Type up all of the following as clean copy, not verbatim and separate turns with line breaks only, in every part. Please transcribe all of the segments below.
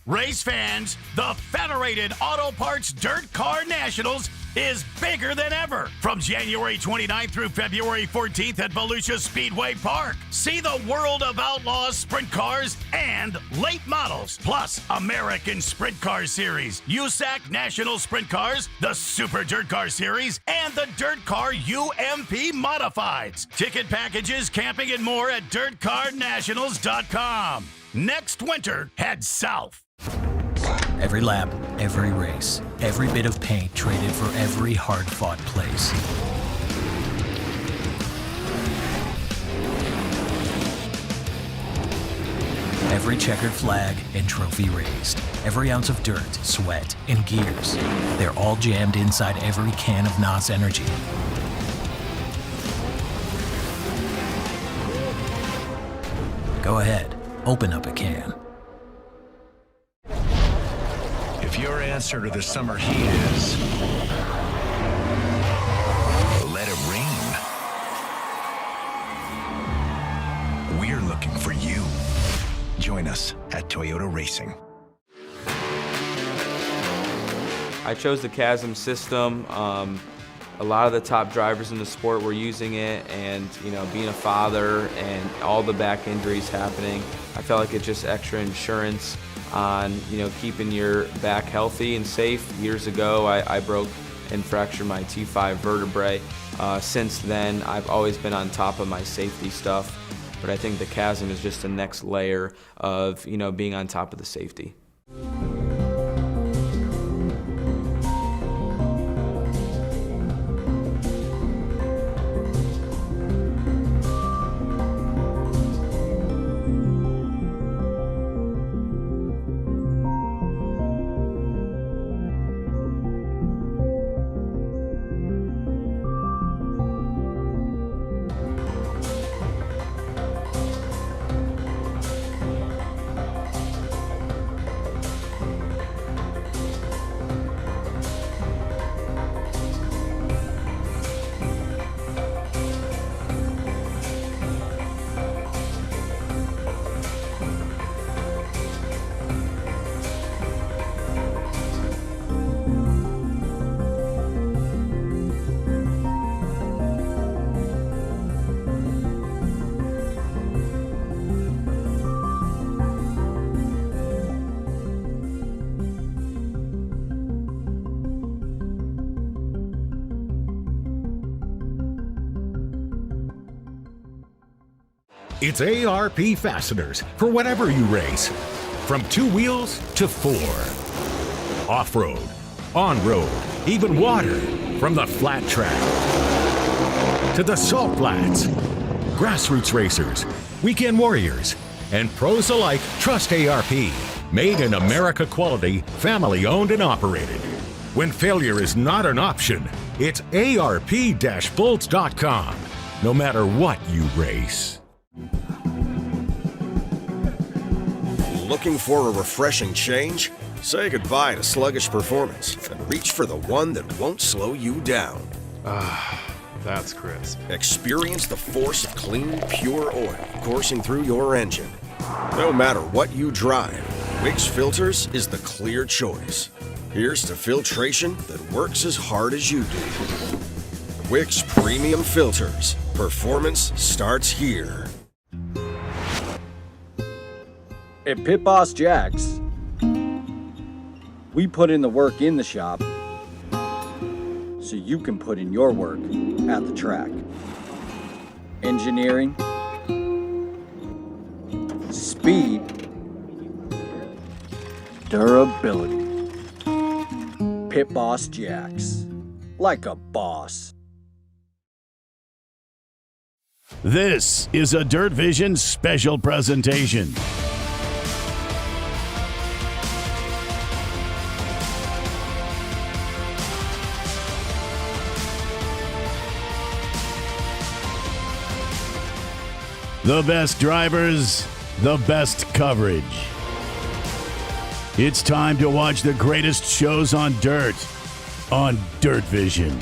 Race fans, the Federated Auto Parts Dirt Car Nationals is bigger than ever. From January 29th through February 14th at Volusia Speedway Park. See the world of outlaws, sprint cars, and late models. Plus, American Sprint Car Series, USAC National Sprint Cars, the Super Dirt Car Series, and the Dirt Car UMP Modifieds. Ticket packages, camping, and more at DirtCarNationals.com. Next winter, head south.
Every lap, every race, every bit of paint traded for every hard-fought place. Every checkered flag and trophy raised. Every ounce of dirt, sweat, and gears. They're all jammed inside every can of NOS Energy. Go ahead, open up a can.
If your answer to the summer heat is let it rain, we're looking for you. Join us at Toyota Racing.
I chose the Chasm system. A lot of the top drivers in the sport were using it, and being a father and all the back injuries happening, I felt like it's just extra insurance on keeping your back healthy and safe. Years ago, I broke and fractured my T5 vertebrae. Since then, I've always been on top of my safety stuff, but I think the Chasm is just the next layer of being on top of the safety.
It's ARP fasteners for whatever you race. From 2 wheels to 4. Off-road, on-road, even water. From the flat track to the salt flats. Grassroots racers, weekend warriors, and pros alike trust ARP. Made in America quality, family owned and operated. When failure is not an option, it's ARP-bolts.com. No matter what you race.
Looking for a refreshing change? Say goodbye to sluggish performance and reach for the one that won't slow you down.
That's crisp.
Experience the force of clean, pure oil coursing through your engine. No matter what you drive, Wix Filters is the clear choice. Here's to filtration that works as hard as you do. Wix Premium Filters. Performance starts here.
At Pit Boss Jack's, we put in the work in the shop so you can put in your work at the track. Engineering, speed, durability. Pit Boss Jack's, like a boss.
This is a Dirt Vision special presentation. The best drivers, the best coverage. It's time to watch the greatest shows on dirt on Dirt Vision.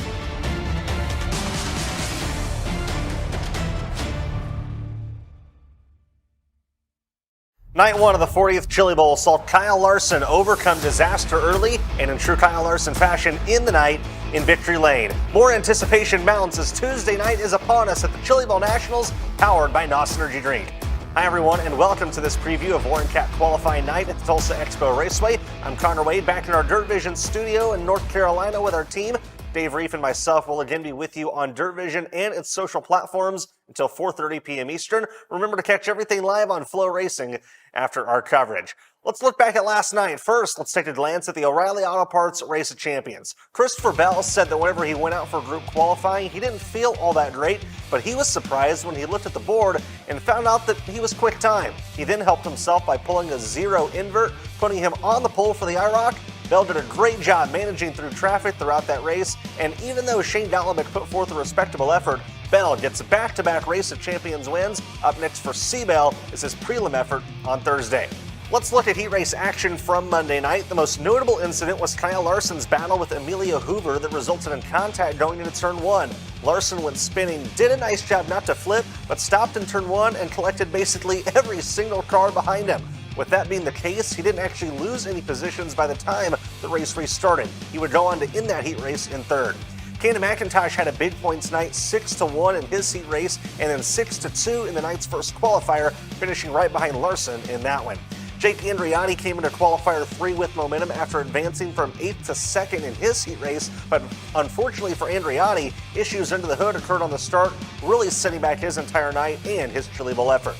Night one of the 40th Chili Bowl saw Kyle Larson overcome disaster early and in true Kyle Larson fashion in the night in victory lane. More anticipation mounts as Tuesday night is upon us at the Chili Bowl Nationals, powered by NOS Energy Drink. Hi everyone, and welcome to this preview of Warren Cap qualifying night at the Tulsa Expo Raceway. I'm Connor Wade, back in our Dirt Vision studio in North Carolina with our team. Dave Rieff and myself will again be with you on Dirt Vision and its social platforms until 4:30 p.m. Eastern. Remember to catch everything live on Flow Racing after our coverage. Let's look back at last night. First, let's take a glance at the O'Reilly Auto Parts Race of Champions. Christopher Bell said that whenever he went out for group qualifying, he didn't feel all that great, but he was surprised when he looked at the board and found out that he was quick time. He then helped himself by pulling a zero invert, putting him on the pole for the IROC. Bell did a great job managing through traffic throughout that race, and even though Shane Dolomik put forth a respectable effort, Bell gets back-to-back Race of Champions wins. Up next for C-Bell is his prelim effort on Thursday. Let's look at heat race action from Monday night. The most notable incident was Kyle Larson's battle with Emilio Hoover that resulted in contact going into turn one. Larson went spinning, did a nice job not to flip, but stopped in turn one and collected basically every single car behind him. With that being the case, he didn't actually lose any positions by the time the race restarted. He would go on to end that heat race in third. Cannon McIntosh had a big points night, 6-1 in his heat race, and then 6-2 in the night's first qualifier, finishing right behind Larson in that one. Jake Andriani came into qualifier 3 with momentum after advancing from 8th to 2nd in his heat race, but unfortunately for Andriani, issues under the hood occurred on the start, really setting back his entire night and his Chili Bowl effort.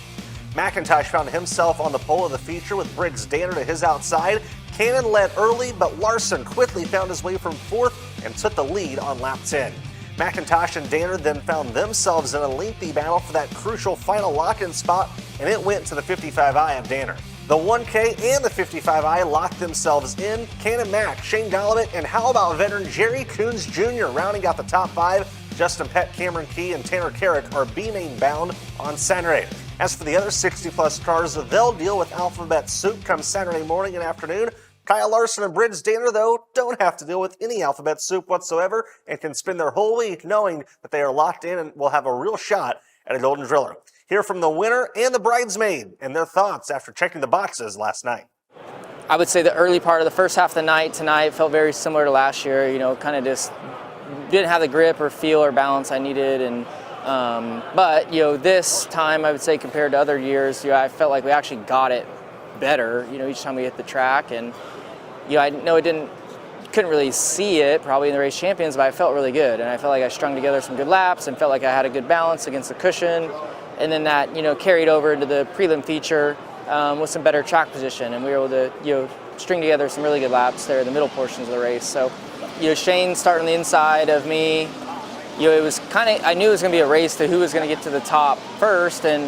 McIntosh found himself on the pole of the feature with Briggs Danner to his outside. Cannon led early, but Larson quickly found his way from 4th and took the lead on lap 10. McIntosh and Danner then found themselves in a lengthy battle for that crucial final lock-in spot, and it went to the 55i of Danner. The 1K and the 55i locked themselves in. Cannon Mack, Shane Dolomik, and how about veteran Jerry Coons Jr. rounding out the top 5? Justin Pett, Cameron Key, and Tanner Carrick are B-main bound on Saturday. As for the other 60-plus cars, they'll deal with alphabet soup come Saturday morning and afternoon. Kyle Larson and Briggs Danner, though, don't have to deal with any alphabet soup whatsoever and can spend their whole week knowing that they are locked in and will have a real shot at a Golden Driller. Hear from the winner and the bridesmaid and their thoughts after checking the boxes last night.
I would say the early part of the first half of the night tonight felt very similar to last year. You know, kind of just didn't have the grip or feel or balance I needed, and but you know, this time I would say compared to other years, you know, I felt like we actually got it better. You know, each time we hit the track, and you know, I know it couldn't really see it probably in the race champions, but I felt really good, and I felt like I strung together some good laps and felt like I had a good balance against the cushion, and then that, you know, carried over into the prelim feature with some better track position, and we were able to, you know, string together some really good laps there in the middle portions of the race. So, you know, Shane starting on the inside of me, you know, it was kind of, I knew it was going to be a race to who was going to get to the top first, and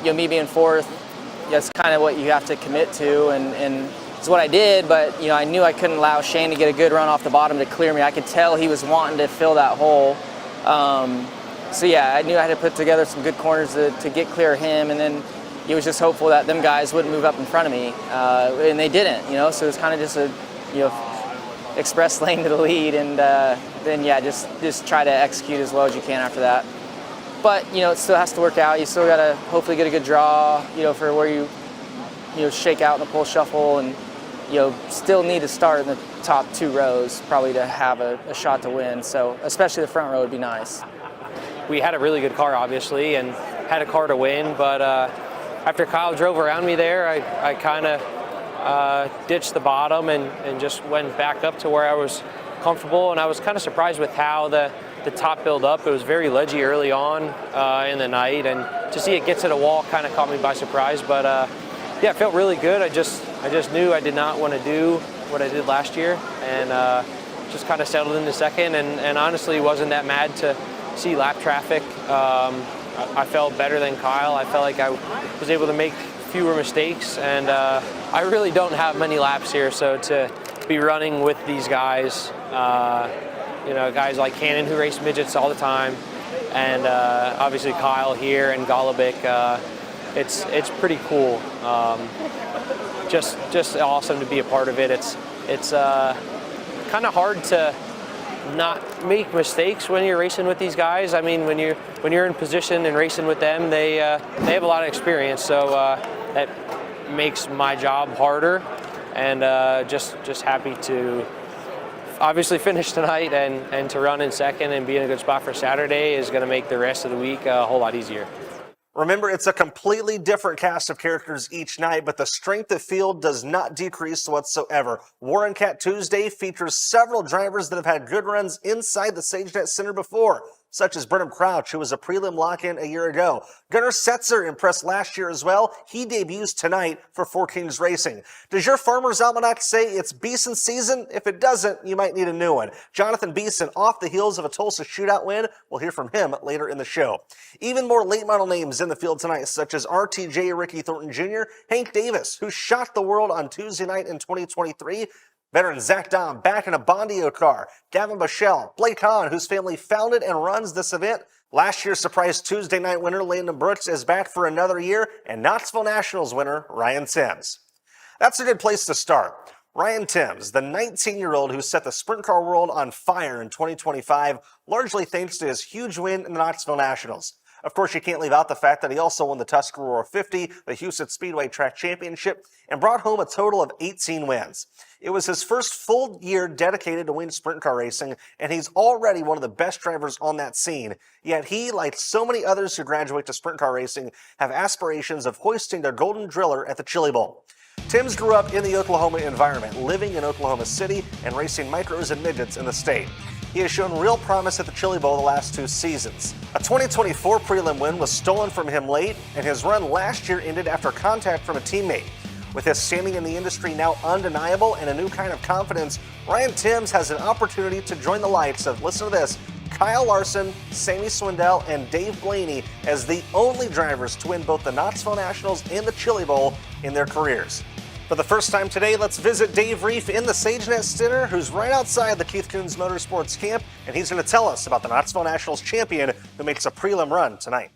you know, me being fourth, that's kind of what you have to commit to, and it's what I did. But you know, I knew I couldn't allow Shane to get a good run off the bottom to clear me. I could tell he was wanting to fill that hole. So yeah, I knew I had to put together some good corners to get clear of him, and then it was just hopeful that them guys wouldn't move up in front of me, and they didn't. You know, so it was kind of just a, you know, express lane to the lead, and then yeah, just try to execute as well as you can after that. But you know, it still has to work out. You still got to hopefully get a good draw, you know, for where you know, shake out in the pole shuffle, and you know, still need to start in the top 2 rows probably to have a shot to win. So especially the front row would be nice.
We had a really good car, obviously, and had a car to win, but after Kyle drove around me there, I kind of ditched the bottom and just went back up to where I was comfortable, and I was kind of surprised with how the top build up. It was very ledgy early on in the night, and to see it get to the wall kind of caught me by surprise, but yeah, it felt really good. I just knew I did not want to do what I did last year, and just kind of settled into second, and honestly wasn't that mad to see lap traffic. I felt better than Kyle. I felt like I was able to make fewer mistakes, and I really don't have many laps here, so to be running with these guys, you know, guys like Cannon who race midgets all the time, and obviously Kyle here and Golubik, it's pretty cool. Just awesome to be a part of it. It's kind of hard to not make mistakes when you're racing with these guys. I mean, when you're in position and racing with them, they have a lot of experience, so that makes my job harder, and just happy to obviously finish tonight and to run in second and be in a good spot for Saturday is going to make the rest of the week a whole lot easier.
Remember, it's a completely different cast of characters each night, but the strength of field does not decrease whatsoever. Warren Cat Tuesday features several drivers that have had good runs inside the SageNet Center before, such as Burnham Crouch, who was a prelim lock-in a year ago. Gunnar Setzer impressed last year as well. He debuts tonight for Four Kings Racing. Does your Farmer's Almanac say it's Beason season? If it doesn't, you might need a new one. Jonathan Beason, off the heels of a Tulsa shootout win. We'll hear from him later in the show. Even more late model names in the field tonight, such as RTJ Ricky Thornton Jr., Hank Davis, who shocked the world on Tuesday night in 2023, veteran Zach Dahm back in a Bondio car, Gavin Bichelle, Blake Hahn, whose family founded and runs this event. Last year's surprise Tuesday night winner Landon Brooks is back for another year, and Knoxville Nationals winner Ryan Timms. That's a good place to start. Ryan Timms, the 19-year-old who set the sprint car world on fire in 2025, largely thanks to his huge win in the Knoxville Nationals. Of course, you can't leave out the fact that he also won the Tuscarora 50, the Huset Speedway Track Championship, and brought home a total of 18 wins. It was his first full year dedicated to win sprint car racing, and he's already one of the best drivers on that scene. Yet he, like so many others who graduate to sprint car racing, have aspirations of hoisting their golden driller at the Chili Bowl. Timms grew up in the Oklahoma environment, living in Oklahoma City and racing micros and midgets in the state. He has shown real promise at the Chili Bowl the last 2 seasons. A 2024 prelim win was stolen from him late, and his run last year ended after contact from a teammate. With his standing in the industry now undeniable and a new kind of confidence, Ryan Timms has an opportunity to join the likes of, listen to this, Kyle Larson, Sammy Swindell, and Dave Blaney as the only drivers to win both the Knoxville Nationals and the Chili Bowl in their careers. For the first time today, let's visit Dave Rieff in the SageNet Center, who's right outside the Keith Kunz Motorsports camp, and he's going to tell us about the Knoxville Nationals champion who makes a prelim run tonight.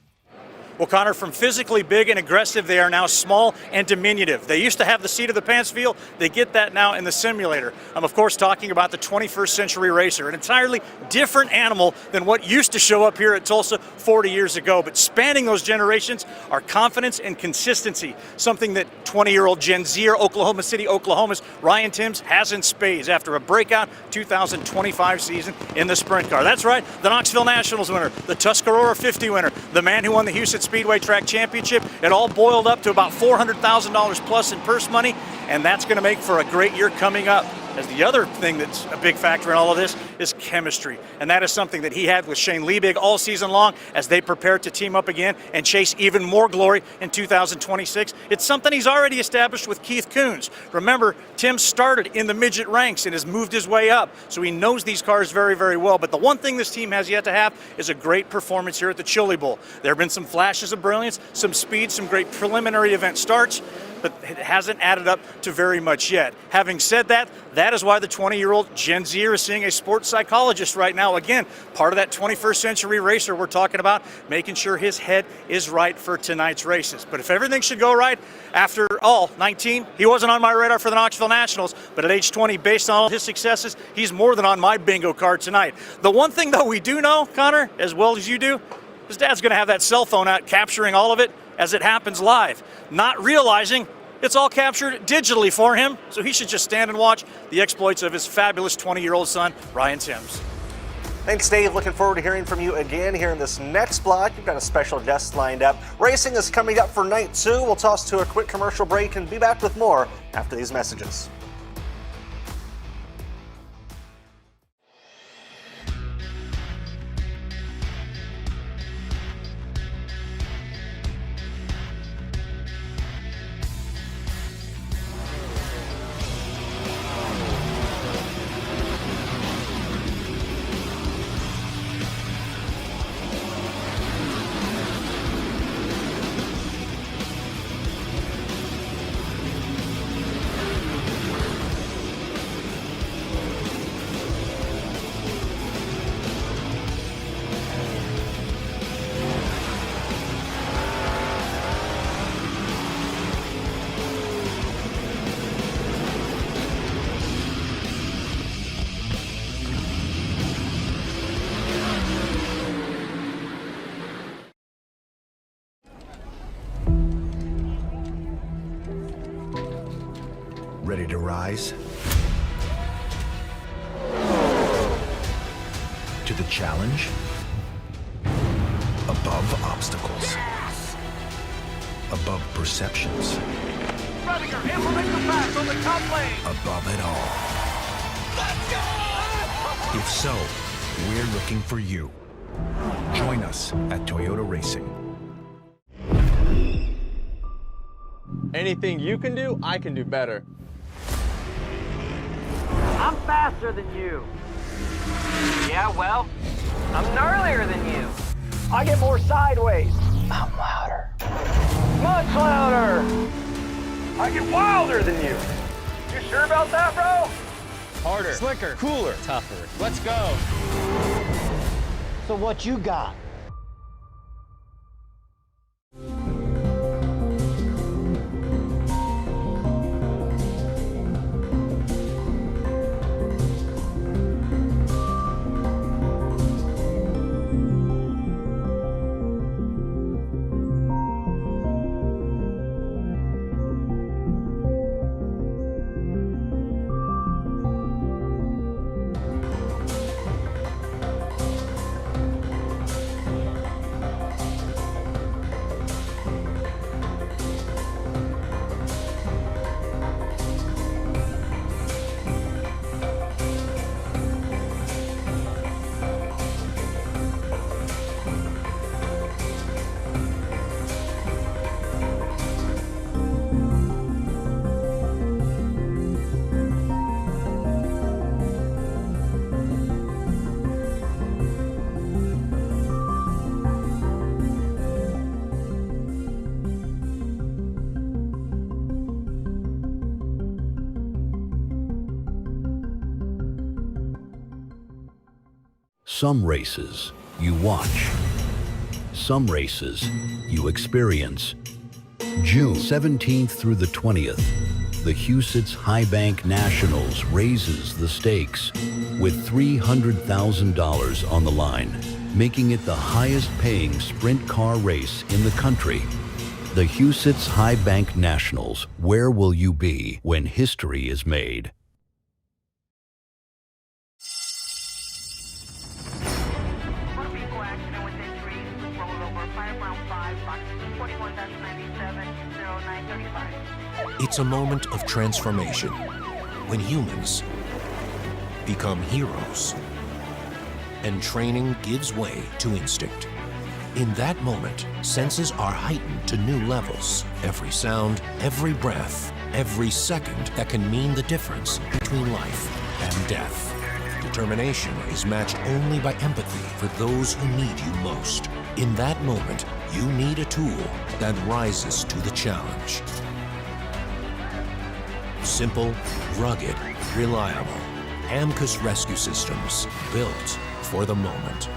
Well, Connor, from physically big and aggressive, they are now small and diminutive. They used to have the seat of the pants feel. They get that now in the simulator. I'm, of course, talking about the 21st Century Racer, an entirely different animal than what used to show up here at Tulsa 40 years ago. But spanning those generations are confidence and consistency, something that 20-year-old Gen Zer, Oklahoma City, Oklahoma's Ryan Timms has in spades after a breakout 2025 season in the sprint car. That's right, the Knoxville Nationals winner, the Tuscarora 50 winner, the man who won the Huset Speedway Track Championship. It all boiled up to about $400,000 plus in purse money, and that's going to make for a great year coming up. As the other thing that's a big factor in all of this is chemistry, and that is something that he had with Shane Liebig all season long as they prepared to team up again and chase even more glory in 2026. It's something he's already established with Keith Kunz. Remember, Tim started in the midget ranks and has moved his way up, so he knows these cars very, very well. But the one thing this team has yet to have is a great performance here at the Chili Bowl. There have been some flashes of brilliance, some speed, some great preliminary event starts, but it hasn't added up to very much yet. Having said that, that is why the 20-year-old Gen Zer is seeing a sports psychologist right now. Again, part of that 21st Century Racer we're talking about, making sure his head is right for tonight's races. But if everything should go right, after all, 19, he wasn't on my radar for the Knoxville Nationals, but at age 20, based on all his successes, he's more than on my bingo card tonight. The one thing, though, we do know, Connor, as well as you do, his dad's going to have that cell phone out capturing all of it as it happens live, not realizing it's all captured digitally for him, so he should just stand and watch the exploits of his fabulous 20-year-old son, Ryan Timms.
Thanks, Dave. Looking forward to hearing from you again here in this next block. You've got a special guest lined up. Racing is coming up for night 2. We'll toss to a quick commercial break and be back with more after these messages.
to rise? To the challenge? Above obstacles.
Yes!
Above perceptions.
Ruttiger, implement the pass on the top lane.
Above it all.
Let's go!
If so, we're looking for you. Join us at Toyota Racing.
Anything you can do, I can do better.
I'm faster than you. Yeah, well, I'm gnarlier than you. I get more sideways. I'm louder. Much louder. I get wilder than you. You sure about that, bro?
Harder. Slicker. Cooler. Tougher. Let's go.
So what you got?
Some races you watch, some races you experience. June 17th through the 20th, the Huset's High Bank Nationals raises the stakes with $300,000 on the line, making it the highest paying sprint car race in the country. The Huset's High Bank Nationals, where will you be when history is made?
It's a moment of transformation when humans become heroes and training gives way to instinct. In that moment, senses are heightened to new levels. Every sound, every breath, every second that can mean the difference between life and death. Determination is matched only by empathy for those who need you most. In that moment, you need a tool that rises to the challenge. Simple, rugged, reliable. Amkus rescue systems, built for the moment.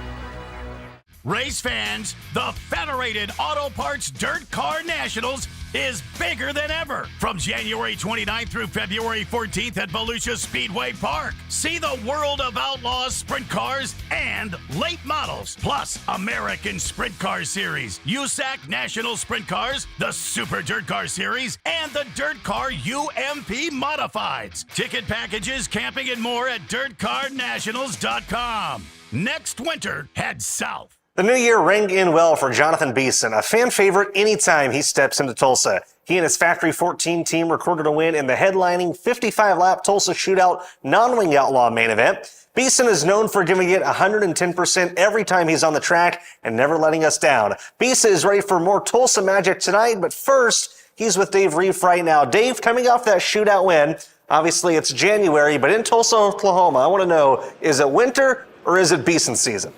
Race fans, the Federated Auto Parts Dirt Car Nationals is bigger than ever. From January 29th through February 14th at Volusia Speedway Park. See the world of outlaws sprint cars and late models, plus American Sprint Car Series, USAC National Sprint Cars, the Super Dirt Car Series, and the Dirt Car UMP Modifieds. Ticket packages, camping, and more at DirtCarNationals.com. Next winter, head south.
The new year rang in well for Jonathan Beason, a fan favorite anytime he steps into Tulsa. He and his Factory 14 team recorded a win in the headlining 55-lap Tulsa Shootout non-wing outlaw main event. Beason is known for giving it 110% every time he's on the track and never letting us down. Beason is ready for more Tulsa magic tonight, but first, he's with Dave Rieff right now. Dave, coming off that shootout win, obviously it's January, but in Tulsa, Oklahoma, I want to know, is it winter or is it Beason season?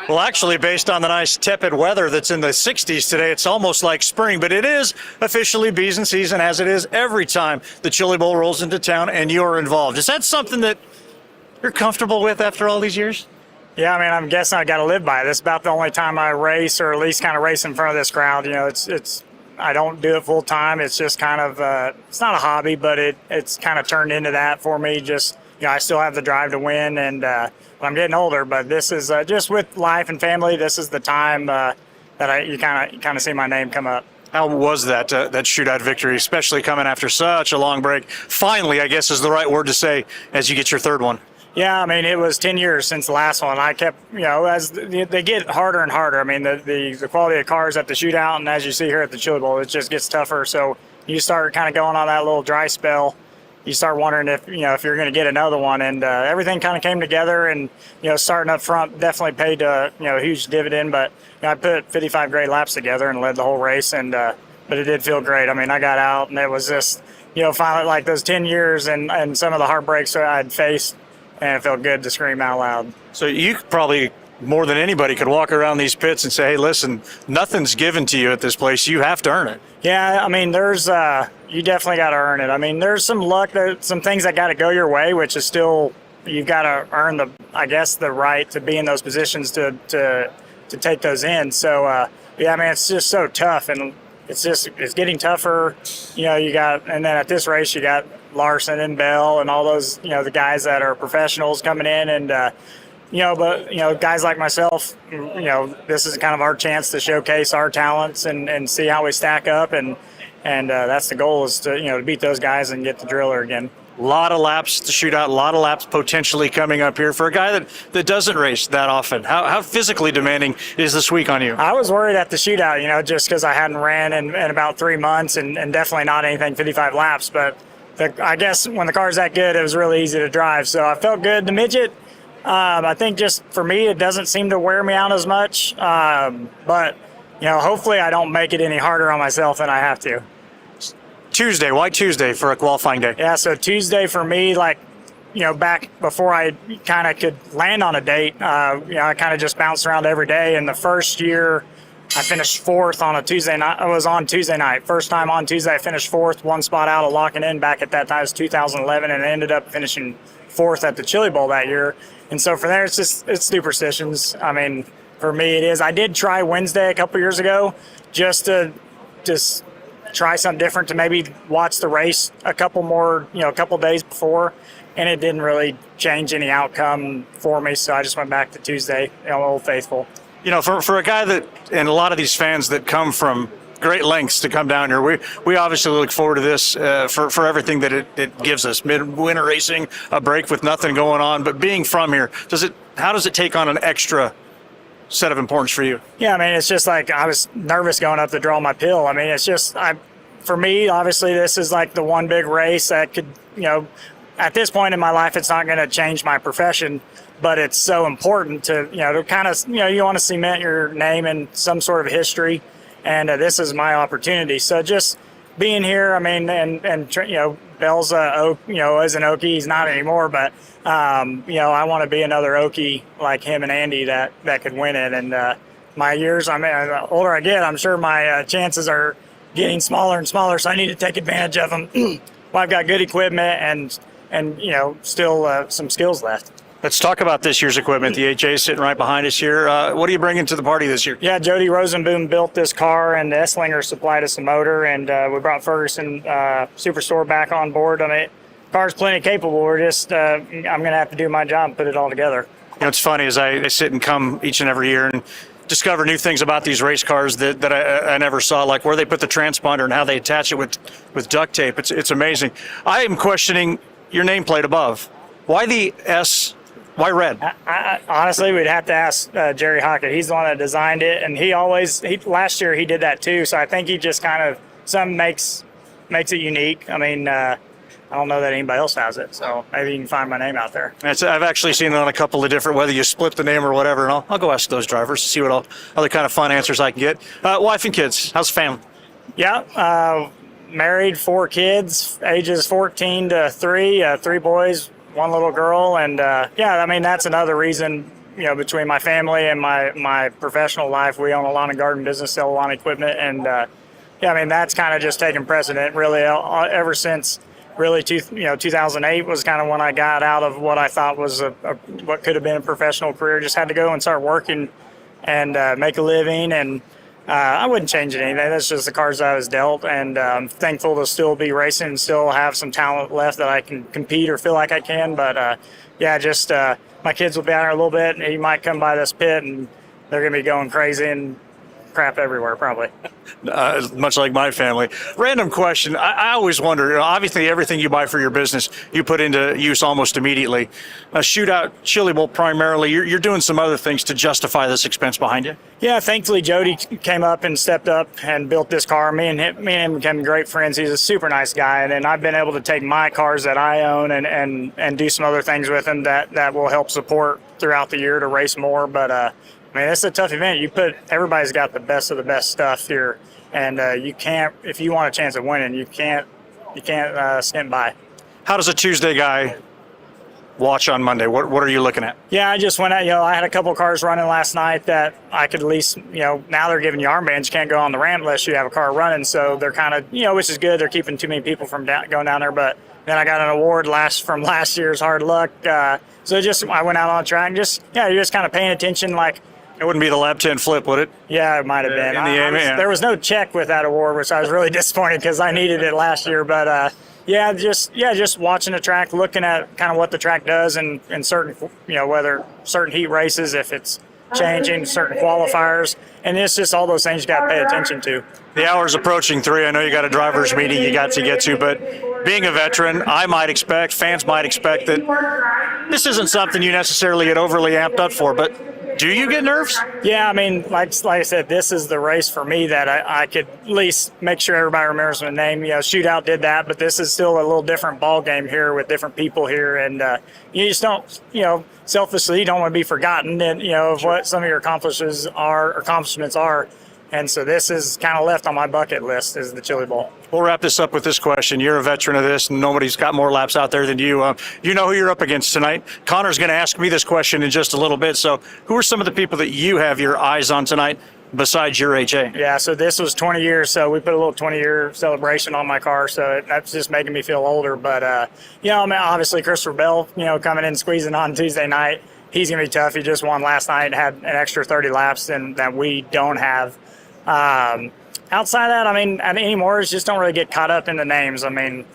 Well, actually, based on the nice tepid weather that's in the 60s today, it's almost like spring, but it is officially Beason season, as it is every time the Chili Bowl rolls into town and you're involved. Is that something that you're comfortable with after all these years?
Yeah, I mean, I'm guessing I got to live by it. It's about the only time I race, or at least kind of race in front of this crowd. You know, it's I don't do it full time. It's just kind of, it's not a hobby, but it's kind of turned into that for me. Just, you know, I still have the drive to win, and I'm getting older, but this is just with life and family. This is the time that you kind of see my name come up.
How was that shootout victory, especially coming after such a long break? Finally, I guess is the right word to say, as you get your third one.
Yeah, I mean, it was 10 years since the last one. I kept, as they get harder and harder. I mean, the quality of cars at the shootout, and as you see here at the Chili Bowl, it just gets tougher. So you start kind of going on that little dry spell. You start wondering if you're going to get another one, and everything kind of came together. And starting up front definitely paid a huge dividend. But I put 55 great laps together and led the whole race, and but it did feel great. I mean, I got out, and it was just finally, like, those 10 years and some of the heartbreaks I'd faced, and it felt good to scream out loud.
So you probably, more than anybody, could walk around these pits and say, hey, listen, nothing's given to you at this place. You have to earn it.
Yeah, I mean, there's you definitely got to earn it. I mean, there's some luck, there's some things that got to go your way, which is still, you've got to earn the right to be in those positions to take those in. So, yeah, I mean, it's just so tough, and it's getting tougher. You got, and then at this race, you got Larson and Bell and all those, the guys that are professionals coming in, and but guys like myself, this is kind of our chance to showcase our talents and see how we stack up, and that's the goal, is to beat those guys and get the driller again.
A lot of laps to shoot out, a lot of laps potentially coming up here for a guy that doesn't race that often. How physically demanding is this week on you?
I was worried at the shootout, just because I hadn't ran in about 3 months, and definitely not anything 55 laps, but I guess when the car's that good, it was really easy to drive. So I felt good. The midget, I think just for me, it doesn't seem to wear me out as much. But, hopefully I don't make it any harder on myself than I have to.
Tuesday, why Tuesday for a qualifying day?
Yeah, so Tuesday for me, back before I kind of could land on a date, I kind of just bounced around every day. And the first year I finished fourth on a Tuesday night. I was on Tuesday night. First time on Tuesday, I finished fourth, one spot out of locking in back at that time. It was 2011, and I ended up finishing fourth at the Chili Bowl that year. And so from there, it's superstitions. I mean, for me, it is. I did try Wednesday a couple years ago just to try something different, to maybe watch the race a couple days before, and it didn't really change any outcome for me. So I just went back to Tuesday, Old Faithful.
For a guy that, and a lot of these fans that come from great lengths to come down here, we obviously look forward to this for everything that it gives us. Midwinter racing, a break with nothing going on, but being from here, how does it take on an extra set of importance for you?
Yeah, I mean, it's just like, I was nervous going up to draw my pill. I mean, it's just, for me, obviously, this is like the one big race that could, at this point in my life, it's not going to change my profession, but it's so important to, to kind of, you want to cement your name in some sort of history, and this is my opportunity. So just being here, I mean, and Bell's is an Okie. He's not anymore, but I want to be another Okie like him and Andy that could win it. And my years, I mean, the older I get, I'm sure my chances are getting smaller and smaller. So I need to take advantage of them. Well, I've got good equipment and still some skills left.
Let's talk about this year's equipment. The HA is sitting right behind us here. What are you bringing to the party this year?
Yeah, Jody Rosenboom built this car, and Esslinger supplied us a motor, and we brought Ferguson Superstore back on board. I mean, the car's plenty capable. We're just, I'm going to have to do my job and put it all together.
It's funny, as I sit and come each and every year and discover new things about these race cars that I never saw, like where they put the transponder and how they attach it with duct tape. It's amazing. I am questioning your nameplate above. Why the S? Why red?
Honestly, we'd have to ask Jerry Hockett. He's the one that designed it, and last year he did that too. So I think he just kind of makes it unique. I mean, I don't know that anybody else has it, so maybe you can find my name out there.
I've actually seen it on a couple of different, whether you split the name or whatever, and I'll go ask those drivers to see what other kind of fun answers I can get. Wife and kids, how's the family?
Yeah, married, 4 kids, ages 14 to 3, 3 boys, 1 little girl, and I mean, that's another reason, between my family and my professional life, we own a lawn and garden business, sell lawn equipment, and I mean, that's kind of just taken precedent really ever since really 2008 was kind of when I got out of what I thought was what could have been a professional career. Just had to go and start working and make a living, and I wouldn't change anything. That's just the cards I was dealt, and I'm thankful to still be racing and still have some talent left that I can compete or feel like I can. But my kids will be out here a little bit, and you might come by this pit, and they're going to be going crazy and crap everywhere, probably.
Much like my family. Random question. I always wonder, obviously everything you buy for your business, you put into use almost immediately. A shootout, Chili Bowl primarily, you're doing some other things to justify this expense behind you?
Yeah, thankfully Jody came up and stepped up and built this car. Me and him became great friends. He's a super nice guy, and then I've been able to take my cars that I own and do some other things with him that will help support throughout the year to race more. But I mean, it's a tough event. Everybody's got the best of the best stuff here, and you can't, if you want a chance of winning, you can't skimp by.
How does a Tuesday guy watch on Monday? What are you looking at?
Yeah, I just went out, I had a couple cars running last night that I could at least, now they're giving you armbands. You can't go on the ramp unless you have a car running. So they're kind of, which is good. They're keeping too many people from going down there. But then I got an award from last year's hard luck. So I went out on the track and you're just kind of paying attention. Like,
it wouldn't be the lap 10 flip, would it?
Yeah, it might have been. There was no check with that award, which I was really disappointed because I needed it last year. But just watching the track, looking at kind of what the track does and certain, whether certain heat races, if it's changing, certain qualifiers, and it's just all those things you got to pay attention to.
The hour's approaching 3. I know you got a driver's meeting you got to get to, but being a veteran, fans might expect that this isn't something you necessarily get overly amped up for, but do you get nerves?
Yeah, I mean, like I said, this is the race for me that I could at least make sure everybody remembers my name. Shootout did that, but this is still a little different ball game here with different people here, and you just don't, selfishly, you don't want to be forgotten, and of what some of your accomplishments are. And so this is kind of left on my bucket list is the Chili Bowl.
We'll wrap this up with this question. You're a veteran of this, and nobody's got more laps out there than you. You know who you're up against tonight. Connor's going to ask me this question in just a little bit. So who are some of the people that you have your eyes on tonight besides your HA?
Yeah, so this was 20 years, so we put a little 20-year celebration on my car, so that's just making me feel older. But, obviously Christopher Bell, coming in squeezing on Tuesday night, he's going to be tough. He just won last night and had an extra 30 laps that we don't have. Outside of that, I mean, anymore, just don't really get caught up in the names. I mean,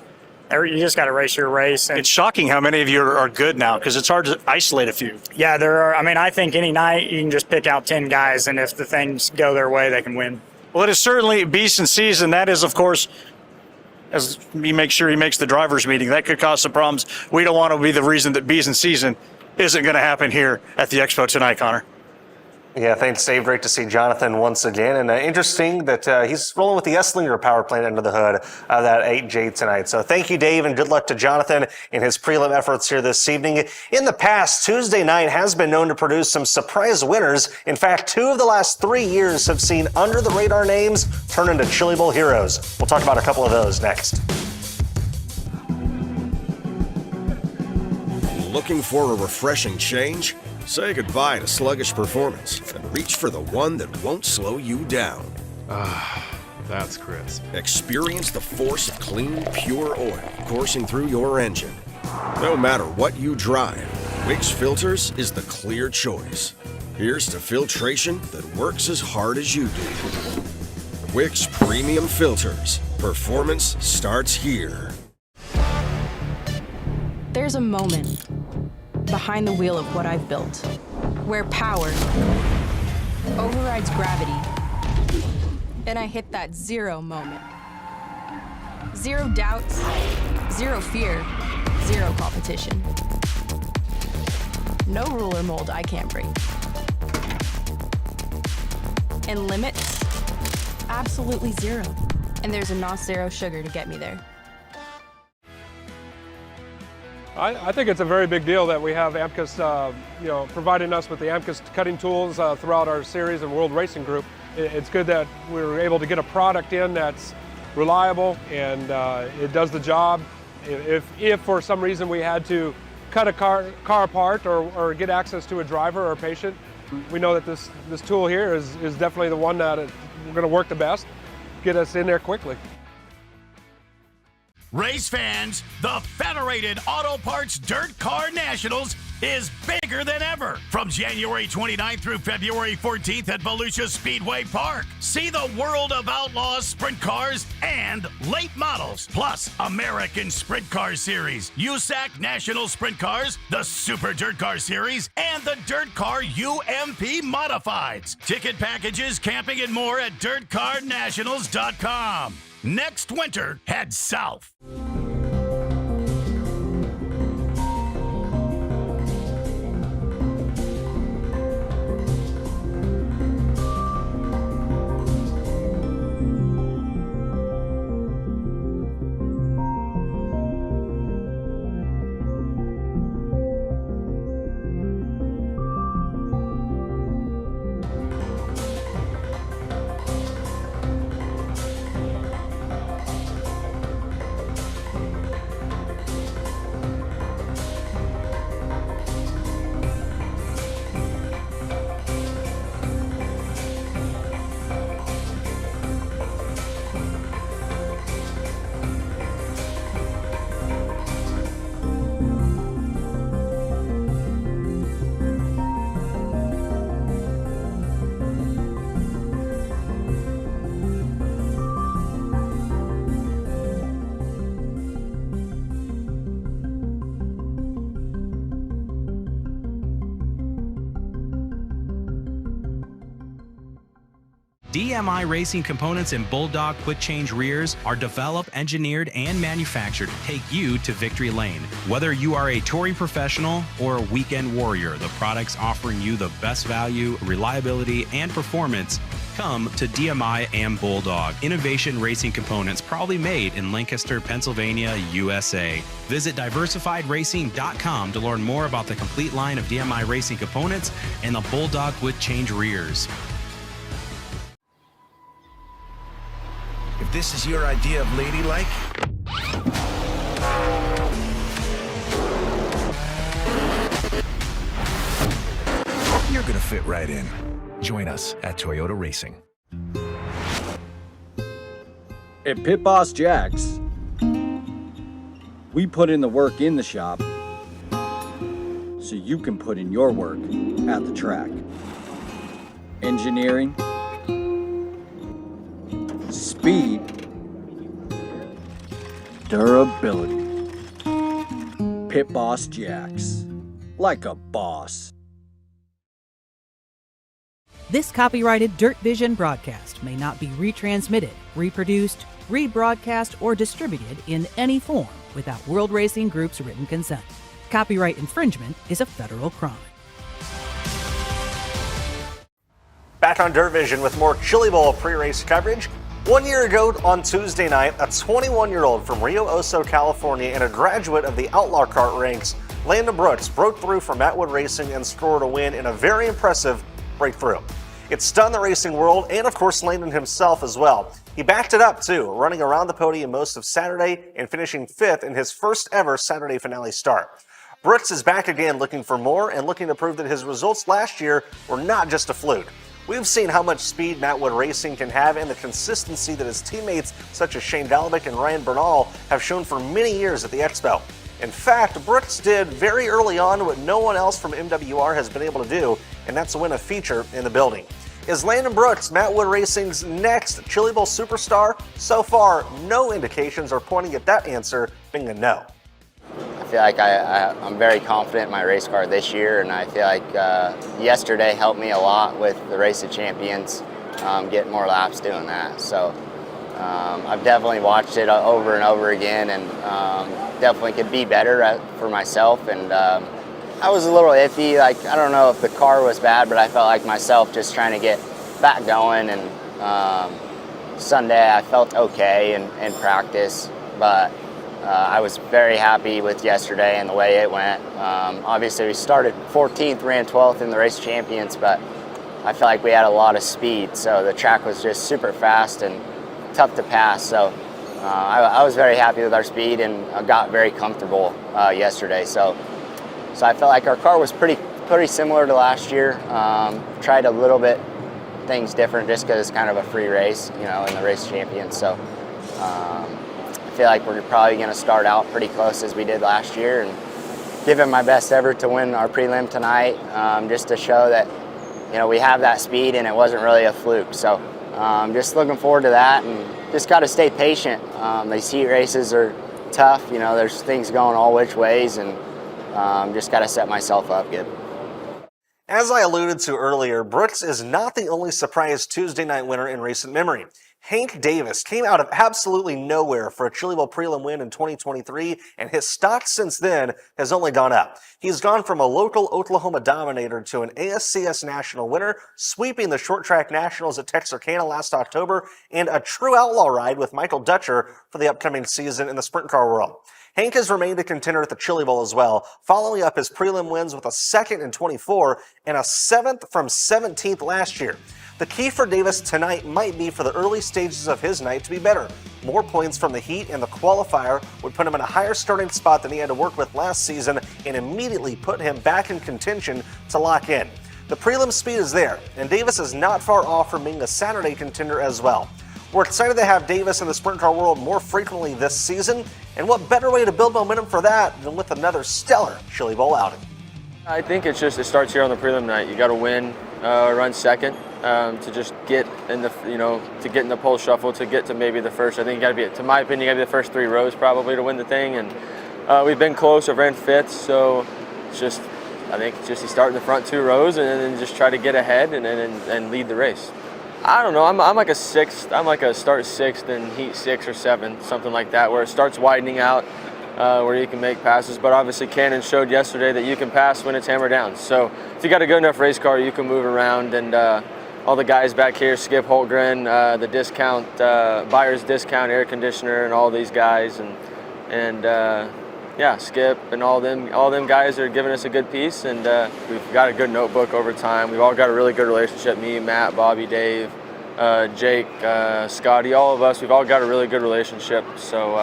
you just got to race your race. And
it's shocking how many of you are good now because it's hard to isolate a few.
Yeah, there are. I mean, I think any night you can just pick out 10 guys, and if the things go their way, they can win.
Well, it is certainly Beason season. That is, of course, as we make sure he makes the driver's meeting. That could cause some problems. We don't want to be the reason that Beason season isn't going to happen here at the Expo tonight, Connor.
Yeah, thanks, Dave. Great to see Jonathan once again. And interesting that he's rolling with the Esslinger power plant under the hood of that 8J tonight. So thank you, Dave, and good luck to Jonathan in his prelim efforts here this evening. In the past, Tuesday night has been known to produce some surprise winners. In fact, 2 of the last 3 years have seen under-the-radar names turn into Chili Bowl heroes. We'll talk about a couple of those next.
Looking for a refreshing change? Say goodbye to sluggish performance and reach for the one that won't slow you down.
That's crisp.
Experience the force of clean, pure oil coursing through your engine. No matter what you drive, Wix Filters is the clear choice. Here's to filtration that works as hard as you do. Wix Premium Filters. Performance starts here.
There's a moment behind the wheel of what I've built, where power overrides gravity, and I hit that zero moment. Zero doubts, zero fear, zero competition. No rule or mold I can't break. And limits, absolutely zero. And there's enough zero sugar to get me there.
I think it's a very big deal that we have Amkus, providing us with the Amkus cutting tools throughout our series and World Racing Group. It's good that we were able to get a product in that's reliable and it does the job. If for some reason we had to cut a car apart or get access to a driver or a patient, we know that this tool here is definitely the one that we're going to work the best, get us in there quickly.
Race fans, the Federated Auto Parts Dirt Car Nationals is bigger than ever. From January 29th through February 14th at Volusia Speedway Park. See the world of outlaws, sprint cars, and late models. Plus, American Sprint Car Series, USAC National Sprint Cars, the Super Dirt Car Series, and the Dirt Car UMP Modifieds. Ticket packages, camping, and more at DirtCarNationals.com. Next winter, head south.
DMI Racing Components and Bulldog Quick Change Rears are developed, engineered, and manufactured to take you to victory lane. Whether you are a touring professional or a weekend warrior, the products offering you the best value, reliability, and performance come to DMI and Bulldog. Innovation Racing Components, proudly made in Lancaster, Pennsylvania, USA. Visit diversifiedracing.com to learn more about the complete line of DMI Racing Components and the Bulldog Quick Change Rears.
If this is your idea of ladylike, you're gonna fit right in. Join us at Toyota Racing.
At Pit Boss Jack's, we put in the work in the shop so you can put in your work at the track. Engineering, speed, durability. Pit Boss Jack's, like a boss.
This copyrighted Dirt Vision broadcast may not be retransmitted, reproduced, rebroadcast, or distributed in any form without World Racing Group's written consent. Copyright infringement is a federal crime.
Back on Dirt Vision with more Chili Bowl pre-race coverage. 1 year ago on Tuesday night, a 21-year-old from Rio Oso, California, and a graduate of the Outlaw Kart ranks, Landon Brooks, broke through for Matt Wood Racing and scored a win in a very impressive breakthrough. It stunned the racing world and, of course, Landon himself as well. He backed it up, too, running around the podium most of Saturday and finishing 5th in his first ever Saturday finale start. Brooks is back again looking for more and looking to prove that his results last year were not just a fluke. We've seen how much speed Matt Wood Racing can have and the consistency that his teammates such as Shane Dalbeck and Ryan Bernal have shown for many years at the Expo. In fact, Brooks did very early on what no one else from MWR has been able to do, and that's win a feature in the building. Is Landon Brooks Matt Wood Racing's next Chili Bowl superstar? So far, no indications are pointing at that answer being a no.
I feel like I'm very confident in my race car this year, and I feel like yesterday helped me a lot with the Race of Champions, getting more laps doing that. So I've definitely watched it over and over again, and definitely could be better for myself. And I was a little iffy. Like, I don't know if the car was bad, but I felt like myself just trying to get back going. And Sunday I felt okay in practice, but I was very happy with yesterday and the way it went. Obviously we started 14th, ran 12th in the Race Champions, but I felt like we had a lot of speed. So the track was just super fast and tough to pass. So I was very happy with our speed and got very comfortable yesterday. So I felt like our car was pretty similar to last year. Tried a little bit things different just because it's kind of a free race, you know, in the Race Champions. So I feel like we're probably going to start out pretty close as we did last year, and give it my best effort to win our prelim tonight, just to show that, you know, we have that speed and it wasn't really a fluke. So just looking forward to that, and just got to stay patient. These heat races are tough. You know, there's things going all which ways, and just got to set myself up good.
As I alluded to earlier, Brooks is not the only surprise Tuesday night winner in recent memory. Hank Davis came out of absolutely nowhere for a Chili Bowl prelim win in 2023, and his stock since then has only gone up. He's gone from a local Oklahoma dominator to an ASCS national winner, sweeping the short track nationals at Texarkana last October, and a true outlaw ride with Michael Dutcher for the upcoming season in the sprint car world. Hank has remained a contender at the Chili Bowl as well, following up his prelim wins with a 2nd in 24 and a 7th from 17th last year. The key for Davis tonight might be for the early stages of his night to be better. More points from the heat and the qualifier would put him in a higher starting spot than he had to work with last season and immediately put him back in contention to lock in. The prelim speed is there, and Davis is not far off from being a Saturday contender as well. We're excited to have Davis in the sprint car world more frequently this season, and what better way to build momentum for that than with another stellar Chili Bowl outing.
I think it starts here on the prelim night. You got to win, run second, to just get in the, to get in the pole shuffle, to get to maybe the first. I think you got to be, to my opinion, you got to be the first 3 rows probably to win the thing. And we've been close. I've ran 5th, so it's just, I think it's just you start in the front 2 rows and then just try to get ahead and lead the race. I don't know. I'm like a 6th. I'm like a start 6th and heat 6 or 7, something like that, where it starts widening out, where you can make passes. But obviously, Cannon showed yesterday that you can pass when it's hammered down. So if you got a good enough race car, you can move around. And all the guys back here, Skip Holtgren, the discount buyer's discount air conditioner, and all these guys, and yeah, Skip and all them guys are giving us a good piece, and we've got a good notebook over time. We've all got a really good relationship. Me, Matt, Bobby, Dave, Jake, Scotty, all of us. We've all got a really good relationship. So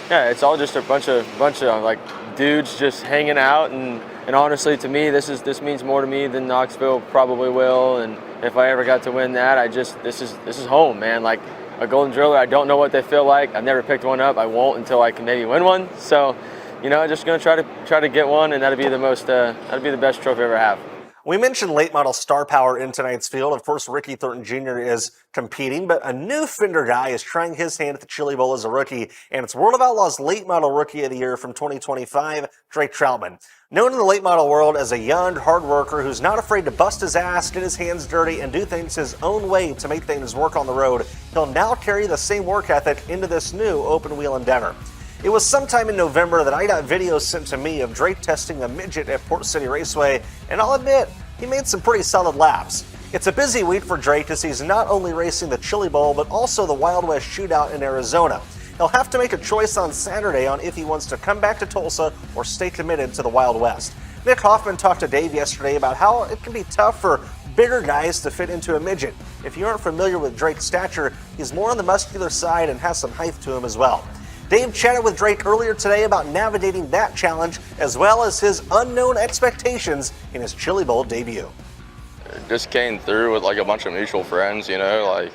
yeah, it's all just a bunch of like dudes just hanging out, and honestly, to me, this means more to me than Knoxville probably will. And if I ever got to win that, this is home, man. Like a Golden Driller, I don't know what they feel like. I've never picked one up. I won't until I can maybe win one. So, just gonna try to get one, and that'd be the best trophy I ever have.
We mentioned late model star power in tonight's field. Of course, Ricky Thornton Jr. is competing, but a new fender guy is trying his hand at the Chili Bowl as a rookie, and it's World of Outlaws late model rookie of the year from 2025, Drake Troutman. Known in the late model world as a young, hard worker who's not afraid to bust his ass, get his hands dirty, and do things his own way to make things work on the road, he'll now carry the same work ethic into this new open wheel endeavor. It was sometime in November that I got videos sent to me of Drake testing a midget at Port City Raceway, and I'll admit, he made some pretty solid laps. It's a busy week for Drake as he's not only racing the Chili Bowl, but also the Wild West Shootout in Arizona. He'll have to make a choice on Saturday on if he wants to come back to Tulsa or stay committed to the Wild West. Nick Hoffman talked to Dave yesterday about how it can be tough for bigger guys to fit into a midget. If you aren't familiar with Drake's stature, he's more on the muscular side and has some height to him as well. Dave chatted with Drake earlier today about navigating that challenge, as well as his unknown expectations in his Chili Bowl debut.
Just came through with like a bunch of mutual friends, like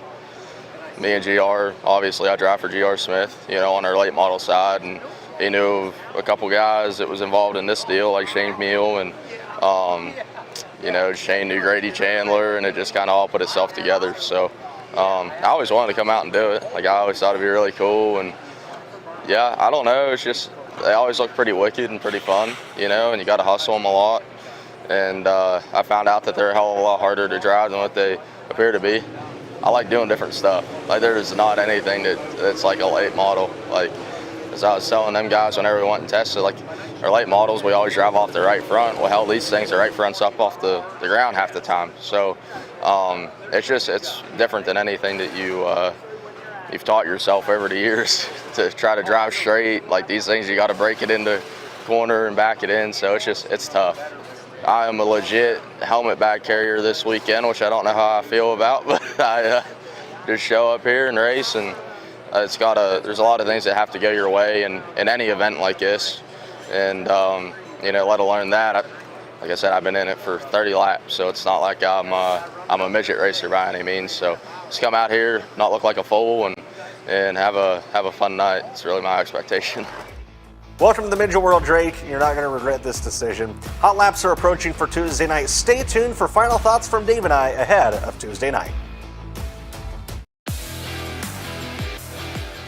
me and GR. Obviously, I drive for GR Smith, on our late model side, and he knew of a couple guys that was involved in this deal, like Shane Meal, and Shane knew Grady Chandler, and it just kind of all put itself together. So I always wanted to come out and do it. Like I always thought it'd be really cool, and yeah, I don't know. It's just they always look pretty wicked and pretty fun, and you got to hustle them a lot. And I found out that they're a hell of a lot harder to drive than what they appear to be. I like doing different stuff. Like there's not anything that's like a late model. Like as I was telling them guys whenever we went and tested, like our late models, we always drive off the right front. Well, hell, these things, the right front's up off the ground half the time. So it's different than anything that you've taught yourself over the years to try to drive straight. Like these things, you got to break it into corner and back it in. So it's tough. I am a legit helmet bag carrier this weekend, which I don't know how I feel about, but I just show up here and race, and there's a lot of things that have to go your way in any event like this. And let alone that, like I said, I've been in it for 30 laps, so it's not like I'm a midget racer by any means. So just come out here, not look like a fool, and have a fun night. It's really my expectation.
Welcome to the Midget World, Drake. You're not going to regret this decision. Hot laps are approaching for Tuesday night. Stay tuned for final thoughts from Dave and I ahead of Tuesday night.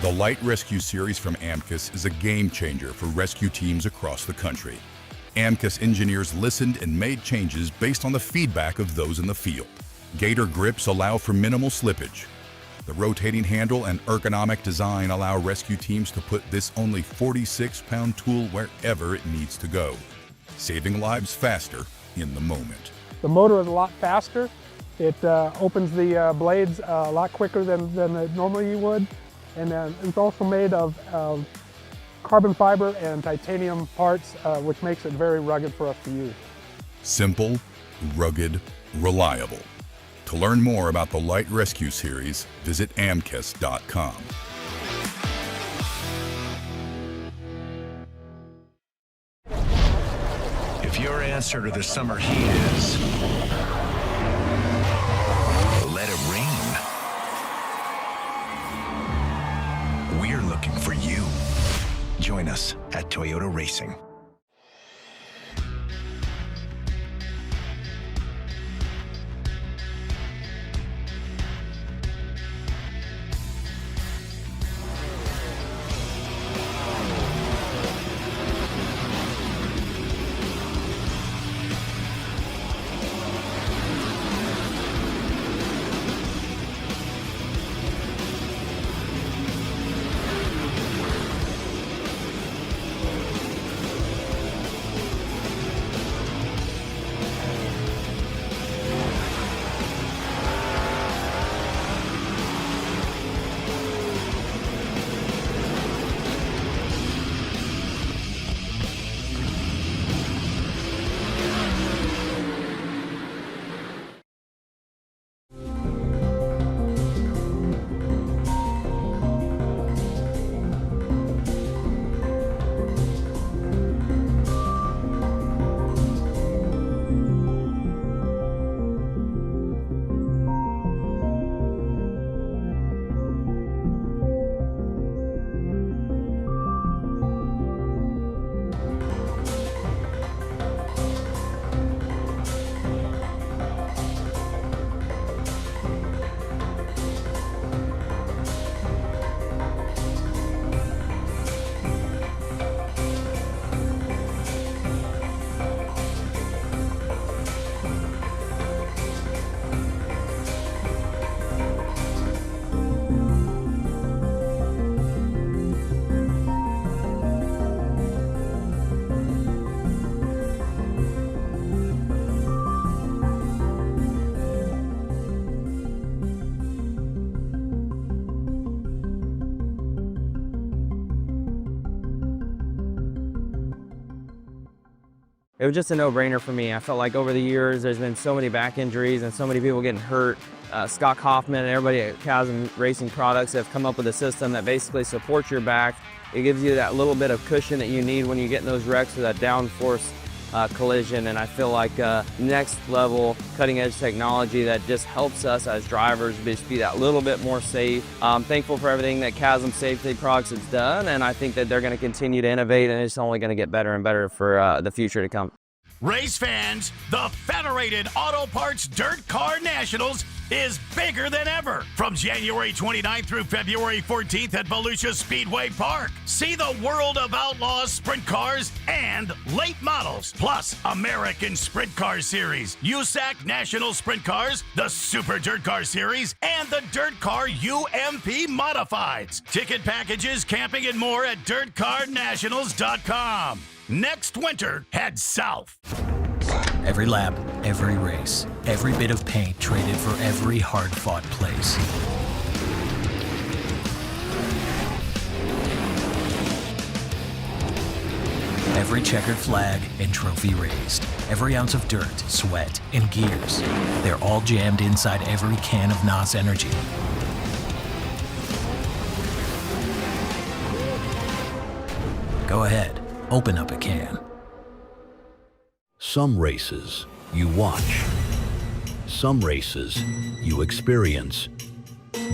The Light Rescue Series from Amkus is a game changer for rescue teams across the country. Amkus engineers listened and made changes based on the feedback of those in the field. Gator grips allow for minimal slippage. The rotating handle and ergonomic design allow rescue teams to put this only 46-pound tool wherever it needs to go, saving lives faster in the moment.
The motor is a lot faster. It opens the blades a lot quicker than normally you would. And it's also made of carbon fiber and titanium parts, which makes it very rugged for us to use.
Simple, rugged, reliable. To learn more about the Light Rescue Series, visit amkus.com.
If your answer to the summer heat is let it rain, we're looking for you. Join us at Toyota Racing.
It was just a no-brainer for me. I felt like over the years there's been so many back injuries and so many people getting hurt. Scott Kaufman and everybody at Chasm Racing Products have come up with a system that basically supports your back. It gives you that little bit of cushion that you need when you get in those wrecks or that downforce collision, and I feel like next level cutting edge technology that just helps us as drivers just be that little bit more safe. I'm thankful for everything that Chasm Safety Products has done, and I think that they're going to continue to innovate, and it's only going to get better and better for the future to come.
Race fans, the Federated Auto Parts Dirt Car Nationals is bigger than ever. From January 29th through February 14th at Volusia Speedway Park. See the world of outlaws, sprint cars, and late models. Plus, American Sprint Car Series, USAC National Sprint Cars, the Super Dirt Car Series, and the Dirt Car UMP Modifieds. Ticket packages, camping, and more at DirtCarNationals.com. Next winter, head south.
Every lap, every race, every bit of paint traded for every hard-fought place. Every checkered flag and trophy raised. Every ounce of dirt, sweat, and gears. They're all jammed inside every can of NOS Energy. Go ahead, open up a can.
Some races you watch. Some races you experience.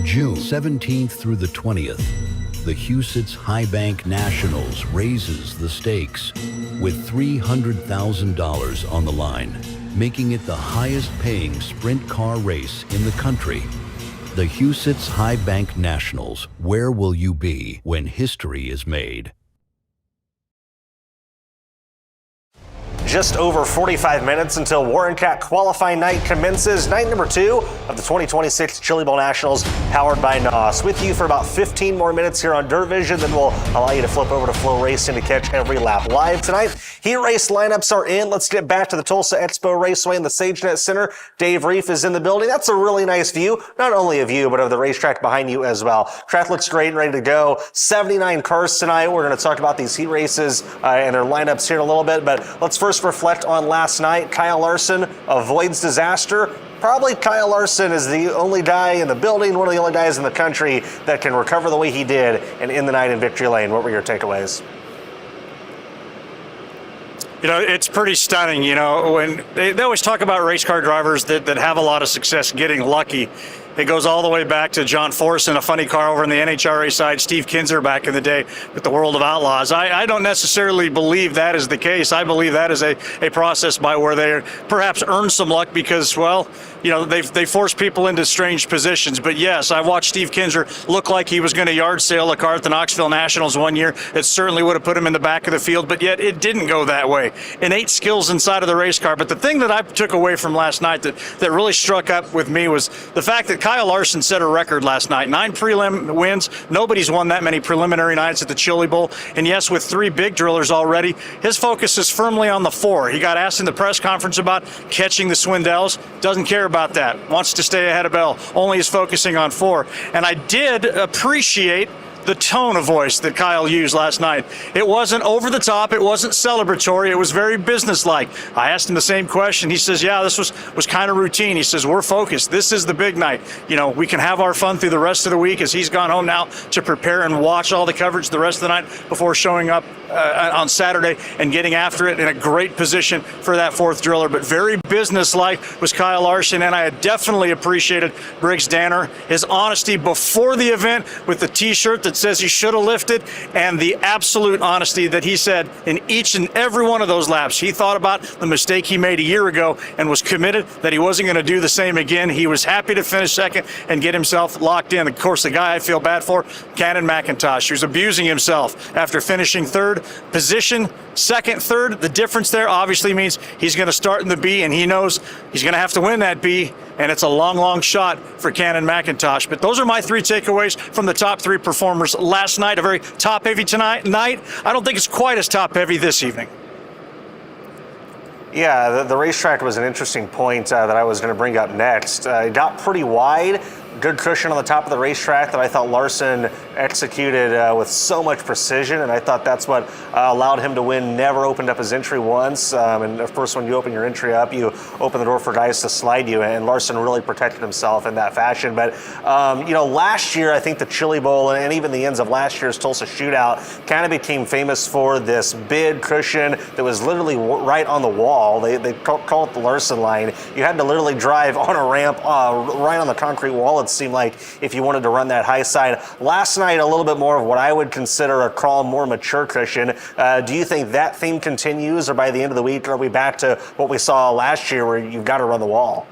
June 17th through the 20th, the Huset's High Bank Nationals raises the stakes with $300,000 on the line, making it the highest-paying sprint car race in the country. The Huset's High Bank Nationals. Where will you be when history is made?
Just over 45 minutes until Warren Cat qualifying night commences. Night number 2 of the 2026 Chili Bowl Nationals, powered by NOS. With you for about 15 more minutes here on Dirt Vision, then we'll allow you to flip over to Flow Racing to catch every lap live tonight. Heat race lineups are in. Let's get back to the Tulsa Expo Raceway in the SageNet Center. Dave Rieff is in the building. That's a really nice view, not only of you, but of the racetrack behind you as well. Track looks great and ready to go. 79 cars tonight. We're going to talk about these heat races and their lineups here in a little bit, but let's first reflect on last night. Kyle Larson avoids disaster. Probably Kyle Larson is the only guy in the building, one of the only guys in the country that can recover the way he did and end the night in victory lane. What were your takeaways?
You know, it's pretty stunning. You know, when they always talk about race car drivers that have a lot of success getting lucky. It goes all the way back to John Force in a funny car over on the NHRA side, Steve Kinzer back in the day with the World of Outlaws. I don't necessarily believe that is the case. I believe that is a process by where they perhaps earn some luck because, well, you know, they force people into strange positions. But yes, I watched Steve Kinzer look like he was going to yard sale a car at the Knoxville Nationals one year. It certainly would have put him in the back of the field, but yet it didn't go that way. Innate skills inside of the race car. But the thing that I took away from last night that really struck up with me was the fact that Kyle Larson set a record last night. 9 prelim wins. Nobody's won that many preliminary nights at the Chili Bowl. And yes, with 3 big drillers already, his focus is firmly on the 4. He got asked in the press conference about catching the Swindells. Doesn't care about that. Wants to stay ahead of Bell. Only is focusing on 4. And I did appreciate the tone of voice that Kyle used last night. It wasn't over the top. It wasn't celebratory. It was very businesslike. I asked him the same question. He says, yeah, this was kind of routine. He says, we're focused. This is the big night. You know, we can have our fun through the rest of the week as he's gone home now to prepare and watch all the coverage the rest of the night before showing up on Saturday and getting after it in a great position for that 4th driller. But very businesslike was Kyle Larson, and I had definitely appreciated Briggs Danner, his honesty before the event with the T-shirt that says he should have lifted, and the absolute honesty that he said in each and every one of those laps. He thought about the mistake he made a year ago and was committed that he wasn't going to do the same again. He was happy to finish 2nd and get himself locked in. Of course, the guy I feel bad for, Cannon McIntosh, who's abusing himself after finishing 3rd position, 2nd, 3rd. The difference there obviously means he's going to start in the B, and he knows he's going to have to win that B, and it's a long, long shot for Cannon McIntosh. But those are my 3 takeaways from the top 3 performers last night. A very top-heavy night. I don't think it's quite as top-heavy this evening.
Yeah, the racetrack was an interesting point that I was going to bring up next. It got pretty wide. Good cushion on the top of the racetrack that I thought Larson executed with so much precision, and I thought that's what allowed him to win. Never opened up his entry once, and of course when you open your entry up, you open the door for guys to slide you, and Larson really protected himself in that fashion. But you know, last year I think the Chili Bowl and even the ends of last year's Tulsa Shootout kind of became famous for this big cushion that was literally right on the wall. They call it the Larson line. You had to literally drive on a ramp right on the concrete wall, it seemed like, if you wanted to run that high side. Last night, a little bit more of what I would consider a crawl, more mature cushion. Do you think that theme continues, or by the end of the week, are we back to what we saw last year where you've got to run the wall?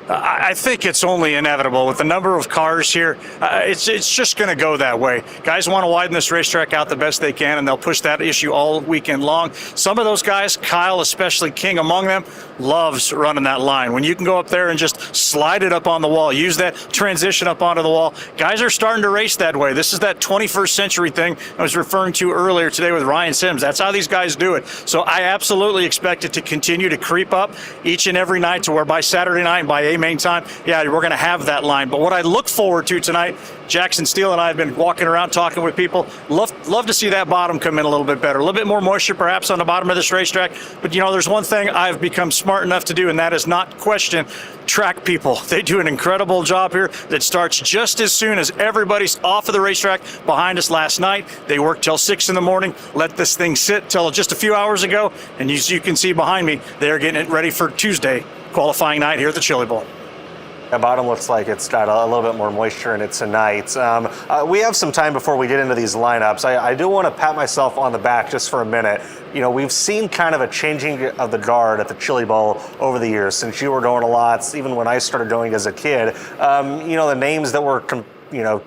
I think it's only inevitable with the number of cars here. It's just going to go that way. Guys want to widen this racetrack out the best they can, and they'll push that issue all weekend long. Some of those guys, Kyle especially, king among them, loves running that line. When you can go up there and just slide it up on the wall, use that transition up onto the wall. Guys are starting to race that way. This is that 21st century thing I was referring to earlier today with Ryan Sims. That's how these guys do it. So I absolutely expect it to continue to creep up each and every night to where by Saturday night, by main time, yeah, we're going to have that line. But what I look forward to tonight, Jackson Steele and I have been walking around talking with people. Love to see that bottom come in a little bit better, a little bit more moisture perhaps on the bottom of this racetrack. But you know, there's one thing I've become smart enough to do, and that is not question track people. They do an incredible job here that starts just as soon as everybody's off of the racetrack behind us last night. They worked till 6 in the morning, let this thing sit till just a few hours ago, and as you can see behind me, they're getting it ready for Tuesday qualifying night here at the Chili Bowl.
That bottom looks like it's got a little bit more moisture in it tonight. We have some time before we get into these lineups. I do want to pat myself on the back just for a minute. You know, we've seen kind of a changing of the guard at the Chili Bowl over the years since you were going a lot, even when I started going as a kid. You know, the names that were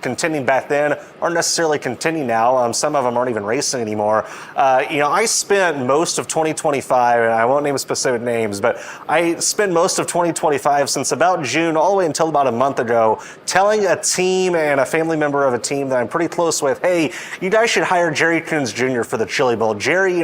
contending back then aren't necessarily contending now. Some of them aren't even racing anymore. I spent most of 2025, and I won't name specific names, but I spent most of 2025 since about June all the way until about a month ago, telling a team and a family member of a team that I'm pretty close with, hey, you guys should hire Jerry Coons Jr. for the Chili Bowl. Jerry,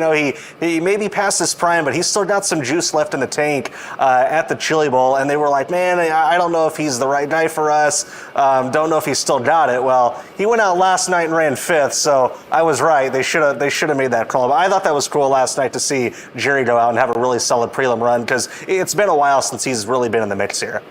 he may be past his prime, but he's still got some juice left in the tank at the Chili Bowl. And they were like, man, I don't know if he's the right guy for us. Don't know if he's still got it. Well, he went out last night and ran 5th, so I was right. They should have made that call. But I thought that was cool last night to see Jerry go out and have a really solid prelim run, because it's been a while since he's really been in the mix here.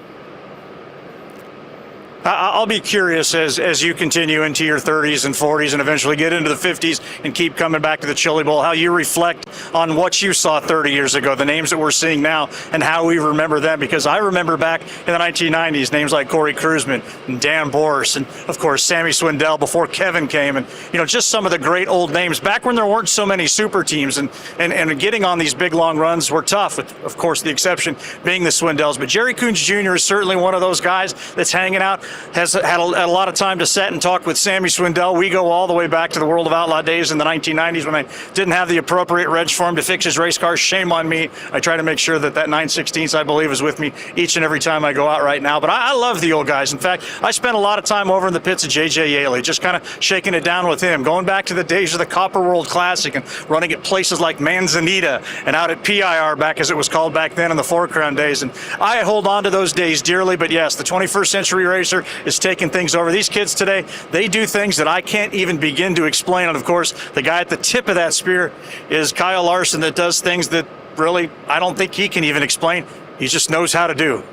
I'll be curious as you continue into your 30s and 40s and eventually get into the 50s and keep coming back to the Chili Bowl, how you reflect on what you saw 30 years ago, the names that we're seeing now, and how we remember them. Because I remember back in the 1990s, names like Corey Kruzman and Dan Boris and, of course, Sammy Swindell before Kevin came, and, just some of the great old names back when there weren't so many super teams, and getting on these big, long runs were tough, with, of course, the exception being the Swindells. But Jerry Coons Jr. is certainly one of those guys that's hanging out, has had a lot of time to sit and talk with Sammy Swindell. We go all the way back to the World of Outlaw days in the 1990s when I didn't have the appropriate reg for him to fix his race car. Shame on me. I try to make sure that 9/16, I believe, is with me each and every time I go out right now. But I love the old guys. In fact, I spent a lot of time over in the pits of J.J. Yaley, just kind of shaking it down with him, going back to the days of the Copper World Classic and running at places like Manzanita and out at PIR back, as it was called back then, in the Four Crown days. And I hold on to those days dearly. But yes, the 21st Century Racer is taking things over. These kids today, they do things that I can't even begin to explain. And of course, the guy at the tip of that spear is Kyle Larson, that does things that really I don't think he can even explain. He just knows how to do.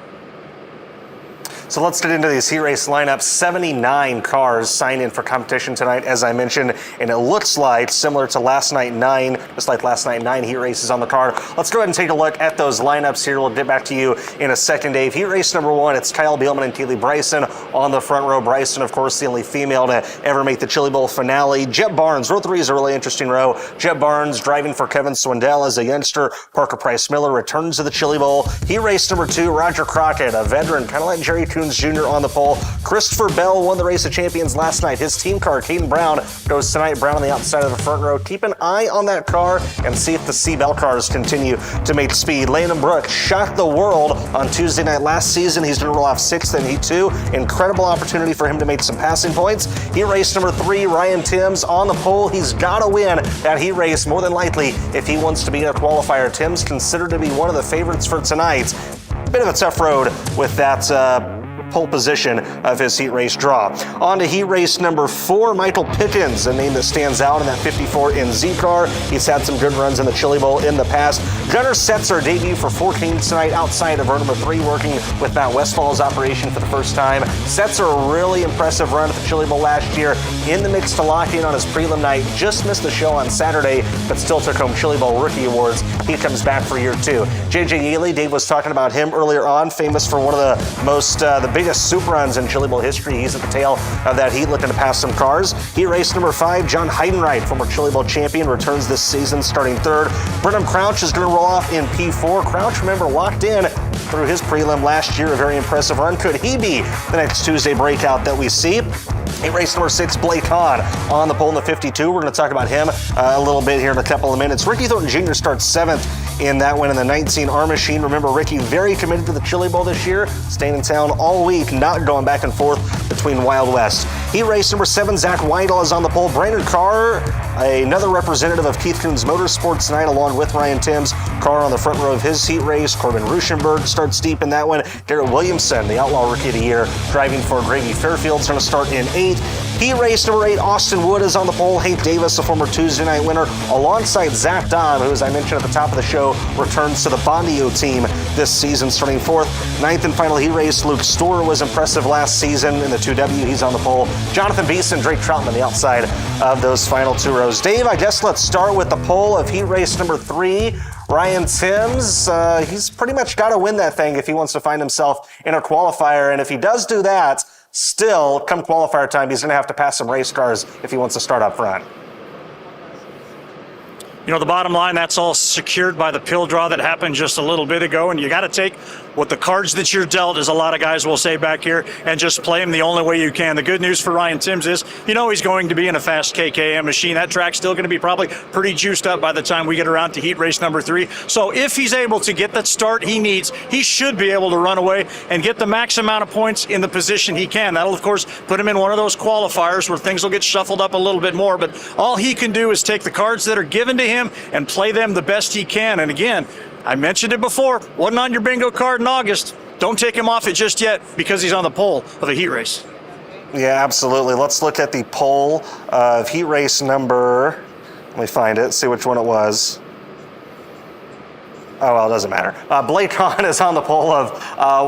So let's get into these heat race lineups. 79 cars signed in for competition tonight, as I mentioned, and it looks like, similar to last night 9, just like last night 9 heat races on the card. Let's go ahead and take a look at those lineups here. We'll get back to you in a second, Dave. Heat race number 1, it's Kyle Beelman and Keely Bryson on the front row. Bryson, of course, the only female to ever make the Chili Bowl finale. Jet Barnes, row 3 is a really interesting row. Jet Barnes driving for Kevin Swindell as a youngster. Parker Price Miller returns to the Chili Bowl. Heat race number 2, Roger Crockett, a veteran, kind of like Jerry Coons Jr. on the pole. Christopher Bell won the Race of Champions last night. His team car, Caden Brown, goes tonight. Brown on the outside of the front row. Keep an eye on that car and see if the C. Bell cars continue to make speed. Landon Brooks shocked the world on Tuesday night last season. He's going to roll off 6th in Heat 2. Incredible opportunity for him to make some passing points. Heat race number 3, Ryan Timms on the pole. He's got to win that heat race more than likely if he wants to be a qualifier. Timms considered to be one of the favorites for tonight. Bit of a tough road with that pole position of his heat race draw. On to heat race number 4, Michael Pickens, a name that stands out in that 54 NZ car. He's had some good runs in the Chili Bowl in the past. Gunnar Setzer debut for 14 tonight outside of row number 3, working with Matt Westfall's operation for the first time. Setzer, a really impressive run at the Chili Bowl last year, in the mix to lock in on his prelim night. Just missed the show on Saturday, but still took home Chili Bowl Rookie Awards. He comes back for year 2. J.J. Yaley, Dave was talking about him earlier on, famous for one of the most, the biggest super runs in Chili Bowl history. He's at the tail of that heat looking to pass some cars. Heat race number 5, John Heidenreich, former Chili Bowl champion, returns this season starting 3rd. Brenham Crouch is going to roll off in P4. Crouch, remember, locked in through his prelim last year. A very impressive run. Could he be the next Tuesday breakout that we see? Heat race number 6, Blake Hahn on the pole in the 52. We're going to talk about him a little bit here in a couple of minutes. Ricky Thornton Jr. starts 7th in that one in the 19 R Machine. Remember, Ricky very committed to the Chili Bowl this year, staying in town all week, not going back and forth between Wild West. Heat race number 7, Zach Weidel is on the pole. Brandon Carr, another representative of Keith Coons Motorsports tonight, along with Ryan Timms. Carr on the front row of his heat race. Corbin Ruschenberg starts deep in that one. Garrett Williamson, the Outlaw Rookie of the Year, driving for Gravy Fairfield, is going to start in 8. Heat race number 8, Austin Wood is on the pole. Hank Davis, a former Tuesday night winner, alongside Zach Don, who, as I mentioned at the top of the show, returns to the Bondio team this season, starting 4th. 9th and final heat race, Luke Storer was impressive last season in the 2W. He's on the pole. Jonathan Beason, Drake Troutman, the outside of those final 2 rows. Dave, I guess let's start with the pole of heat race number 3. Ryan Timms, he's pretty much got to win that thing if he wants to find himself in a qualifier. And if he does do that, still, come qualifier time, he's going to have to pass some race cars if he wants to start up front.
You know, the bottom line, that's all secured by the pill draw that happened just a little bit ago, and you got to take what the cards that you're dealt, as a lot of guys will say back here, and just play them the only way you can. The good news for Ryan Timms is, you know, he's going to be in a fast KKM machine. That track's still going to be probably pretty juiced up by the time we get around to heat race number 3. So if he's able to get that start he needs, he should be able to run away and get the max amount of points in the position he can. That'll, of course, put him in one of those qualifiers where things will get shuffled up a little bit more, but all he can do is take the cards that are given to him and play them the best he can. And again, I mentioned it before, wasn't on your bingo card in August. Don't take him off it just yet because he's on the pole of a heat race.
Yeah, absolutely. Let's look at the poll of heat race number. Let me find it, see which one it was. Oh, well, it doesn't matter. Blake Hahn is on the pole of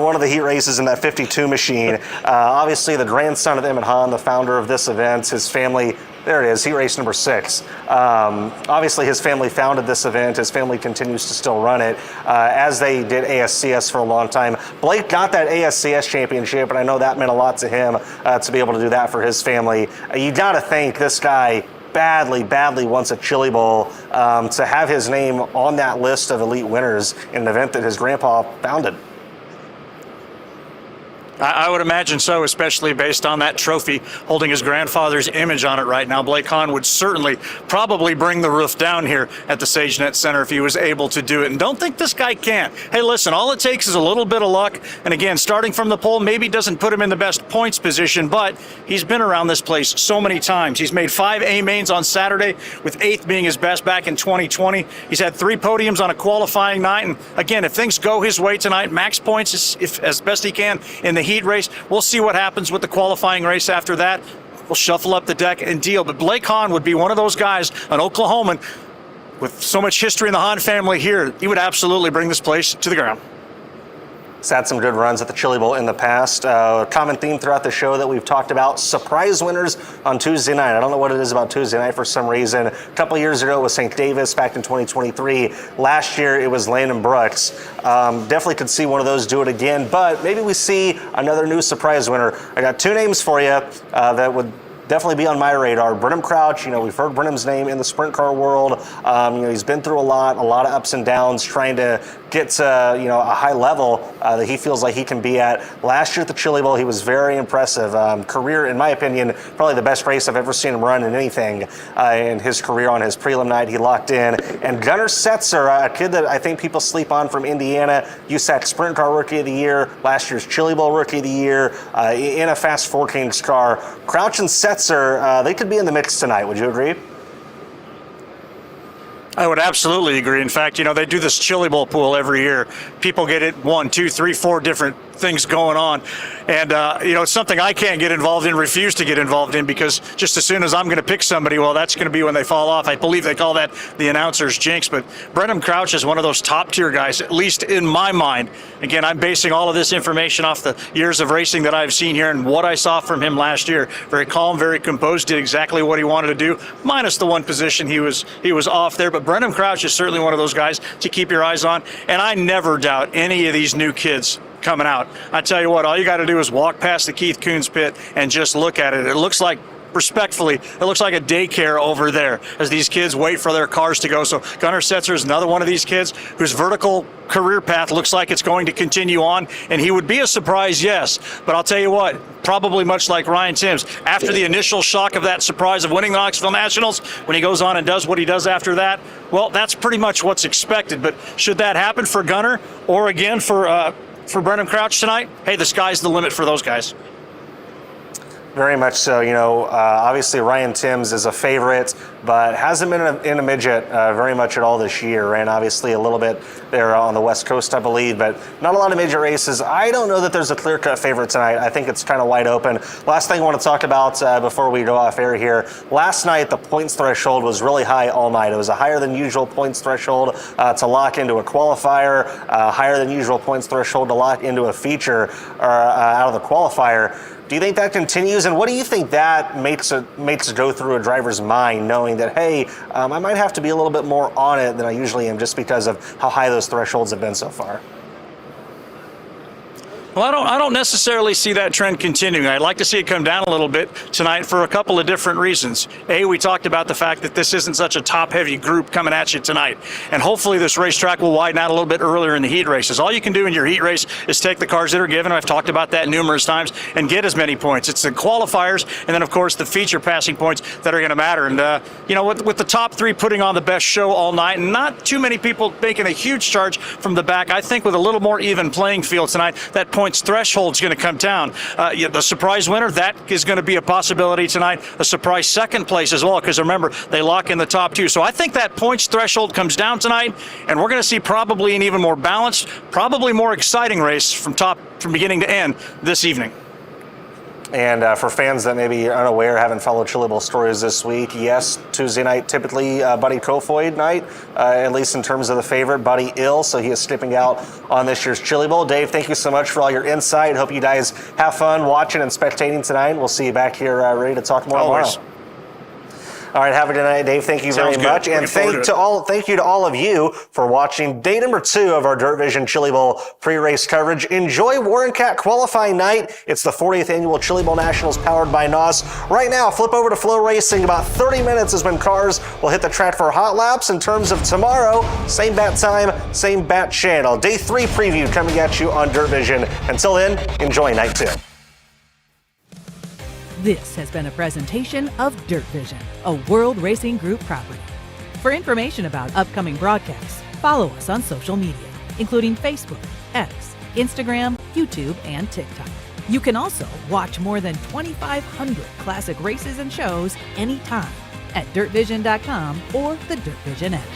one of the heat races in that 52 machine. Obviously, the grandson of Emmett Hahn, the founder of this event, his family, there it is, heat race number 6. Obviously, his family founded this event. His family continues to still run it, as they did ASCS for a long time. Blake got that ASCS championship, and I know that meant a lot to him to be able to do that for his family. You got to think this guy badly wants a Chili Bowl, to have his name on that list of elite winners in an event that his grandpa founded.
I would imagine so, especially based on that trophy holding his grandfather's image on it right now. Blake Hahn would certainly probably bring the roof down here at the SageNet Center if he was able to do it. And don't think this guy can't. Hey, listen, all it takes is a little bit of luck. And again, starting from the pole maybe doesn't put him in the best points position, but he's been around this place so many times. He's made 5 A mains on Saturday, with 8th being his best back in 2020. He's had 3 podiums on a qualifying night. And again, if things go his way tonight, max points as best he can in the heat race. We'll see what happens with the qualifying race after that. We'll shuffle up the deck and deal. But Blake Hahn would be one of those guys, an Oklahoman, with so much history in the Hahn family here. He would absolutely bring this place to the ground.
He's had some good runs at the Chili Bowl in the past. Common theme throughout the show that we've talked about, surprise winners on Tuesday night. I don't know what it is about Tuesday night for some reason. A couple years ago it was St. Davis back in 2023. Last year it was Landon Brooks. Definitely could see one of those do it again, but maybe we see another new surprise winner. I got 2 names for you that would definitely be on my radar. Brenham Crouch, you know, we've heard Brenham's name in the sprint car world. You know, he's been through a lot of ups and downs trying to get to, you know, a high level that he feels like he can be at. Last year at the Chili Bowl, he was very impressive. Career, in my opinion, probably the best race I've ever seen him run in anything in his career. On his prelim night, he locked in. And Gunnar Setzer, a kid that I think people sleep on from Indiana, USAC Sprint Car Rookie of the Year, last year's Chili Bowl Rookie of the Year, in a Fast 4 Kings car. Crouch and Setzer, they could be in the mix tonight. Would you agree?
I would absolutely agree. In fact, you know, they do this Chili Bowl pool every year. People get it 1, 2, 3, 4 different things going on. And, you know, it's something I can't get involved in, refuse to get involved in, because just as soon as I'm going to pick somebody, well, that's going to be when they fall off. I believe they call that the announcer's jinx. But Brenham Crouch is one of those top tier guys, at least in my mind. Again, I'm basing all of this information off the years of racing that I've seen here and what I saw from him last year. Very calm, very composed, did exactly what he wanted to do, minus the one position he was off there. But Brenham Crouch is certainly one of those guys to keep your eyes on. And I never doubt any of these new kids coming out. I tell you what, all you got to do is walk past the Keith Coons pit and just look at it. It looks like, respectfully, it looks like a daycare over there as these kids wait for their cars to go. So Gunnar Setzer is another one of these kids whose vertical career path looks like it's going to continue on, and he would be a surprise, yes. But I'll tell you what, probably much like Ryan Timms, after the initial shock of that surprise of winning the Knoxville Nationals, when he goes on and does what he does after that, well, that's pretty much what's expected. But should that happen for Gunnar, or again for Brenham Crouch tonight, hey, the sky's the limit for those guys.
Very much so. You know, obviously Ryan Timms is a favorite, but hasn't been in a midget very much at all this year. Ran obviously a little bit there on the West Coast, I believe, but not a lot of midget races. I don't know that there's a clear-cut favorite tonight. I think it's kind of wide open. Last thing I want to talk about before we go off air here. Last night, the points threshold was really high all night. It was a higher than usual points threshold to lock into a qualifier, higher than usual points threshold to lock into a feature or out of the qualifier. Do you think that continues? And what do you think that makes it go through a driver's mind, knowing that, hey, I might have to be a little bit more on it than I usually am just because of how high those thresholds have been so far?
Well, I don't necessarily see that trend continuing. I'd like to see it come down a little bit tonight for a couple of different reasons. A, we talked about the fact that this isn't such a top-heavy group coming at you tonight. And hopefully this racetrack will widen out a little bit earlier in the heat races. All you can do in your heat race is take the cars that are given, I've talked about that numerous times, and get as many points. It's the qualifiers and then, of course, the feature passing points that are going to matter. And, with the top three putting on the best show all night and not too many people making a huge charge from the back, I think with a little more even playing field tonight, that points threshold is going to come down. The surprise winner, that is going to be a possibility tonight. A surprise second place as well, because remember, they lock in the top two. So I think that points threshold comes down tonight, and we're going to see probably an even more balanced, probably more exciting race from beginning to end this evening.
And for fans that maybe are unaware, haven't followed Chili Bowl stories this week, yes, Tuesday night, typically Buddy Kofoid night, at least in terms of the favorite. Buddy ill, so he is skipping out on this year's Chili Bowl. Dave, thank you so much for all your insight. Hope you guys have fun watching and spectating tonight. We'll see you back here ready to talk more tomorrow. All right, have a good night, Dave. Thank you very much. And thank you to all of you for watching day number 2 of our Dirt Vision Chili Bowl pre-race coverage. Enjoy Warren Cat qualifying night. It's the 40th annual Chili Bowl Nationals powered by NOS. Right now, flip over to Flow Racing. About 30 minutes is when cars will hit the track for hot laps. In terms of tomorrow, same bat time, same bat channel. Day 3 preview coming at you on Dirt Vision. Until then, enjoy night 2.
This has been a presentation of Dirt Vision, a World Racing Group property. For information about upcoming broadcasts, follow us on social media, including Facebook, X, Instagram, YouTube, and TikTok. You can also watch more than 2,500 classic races and shows anytime at dirtvision.com or the Dirt Vision app.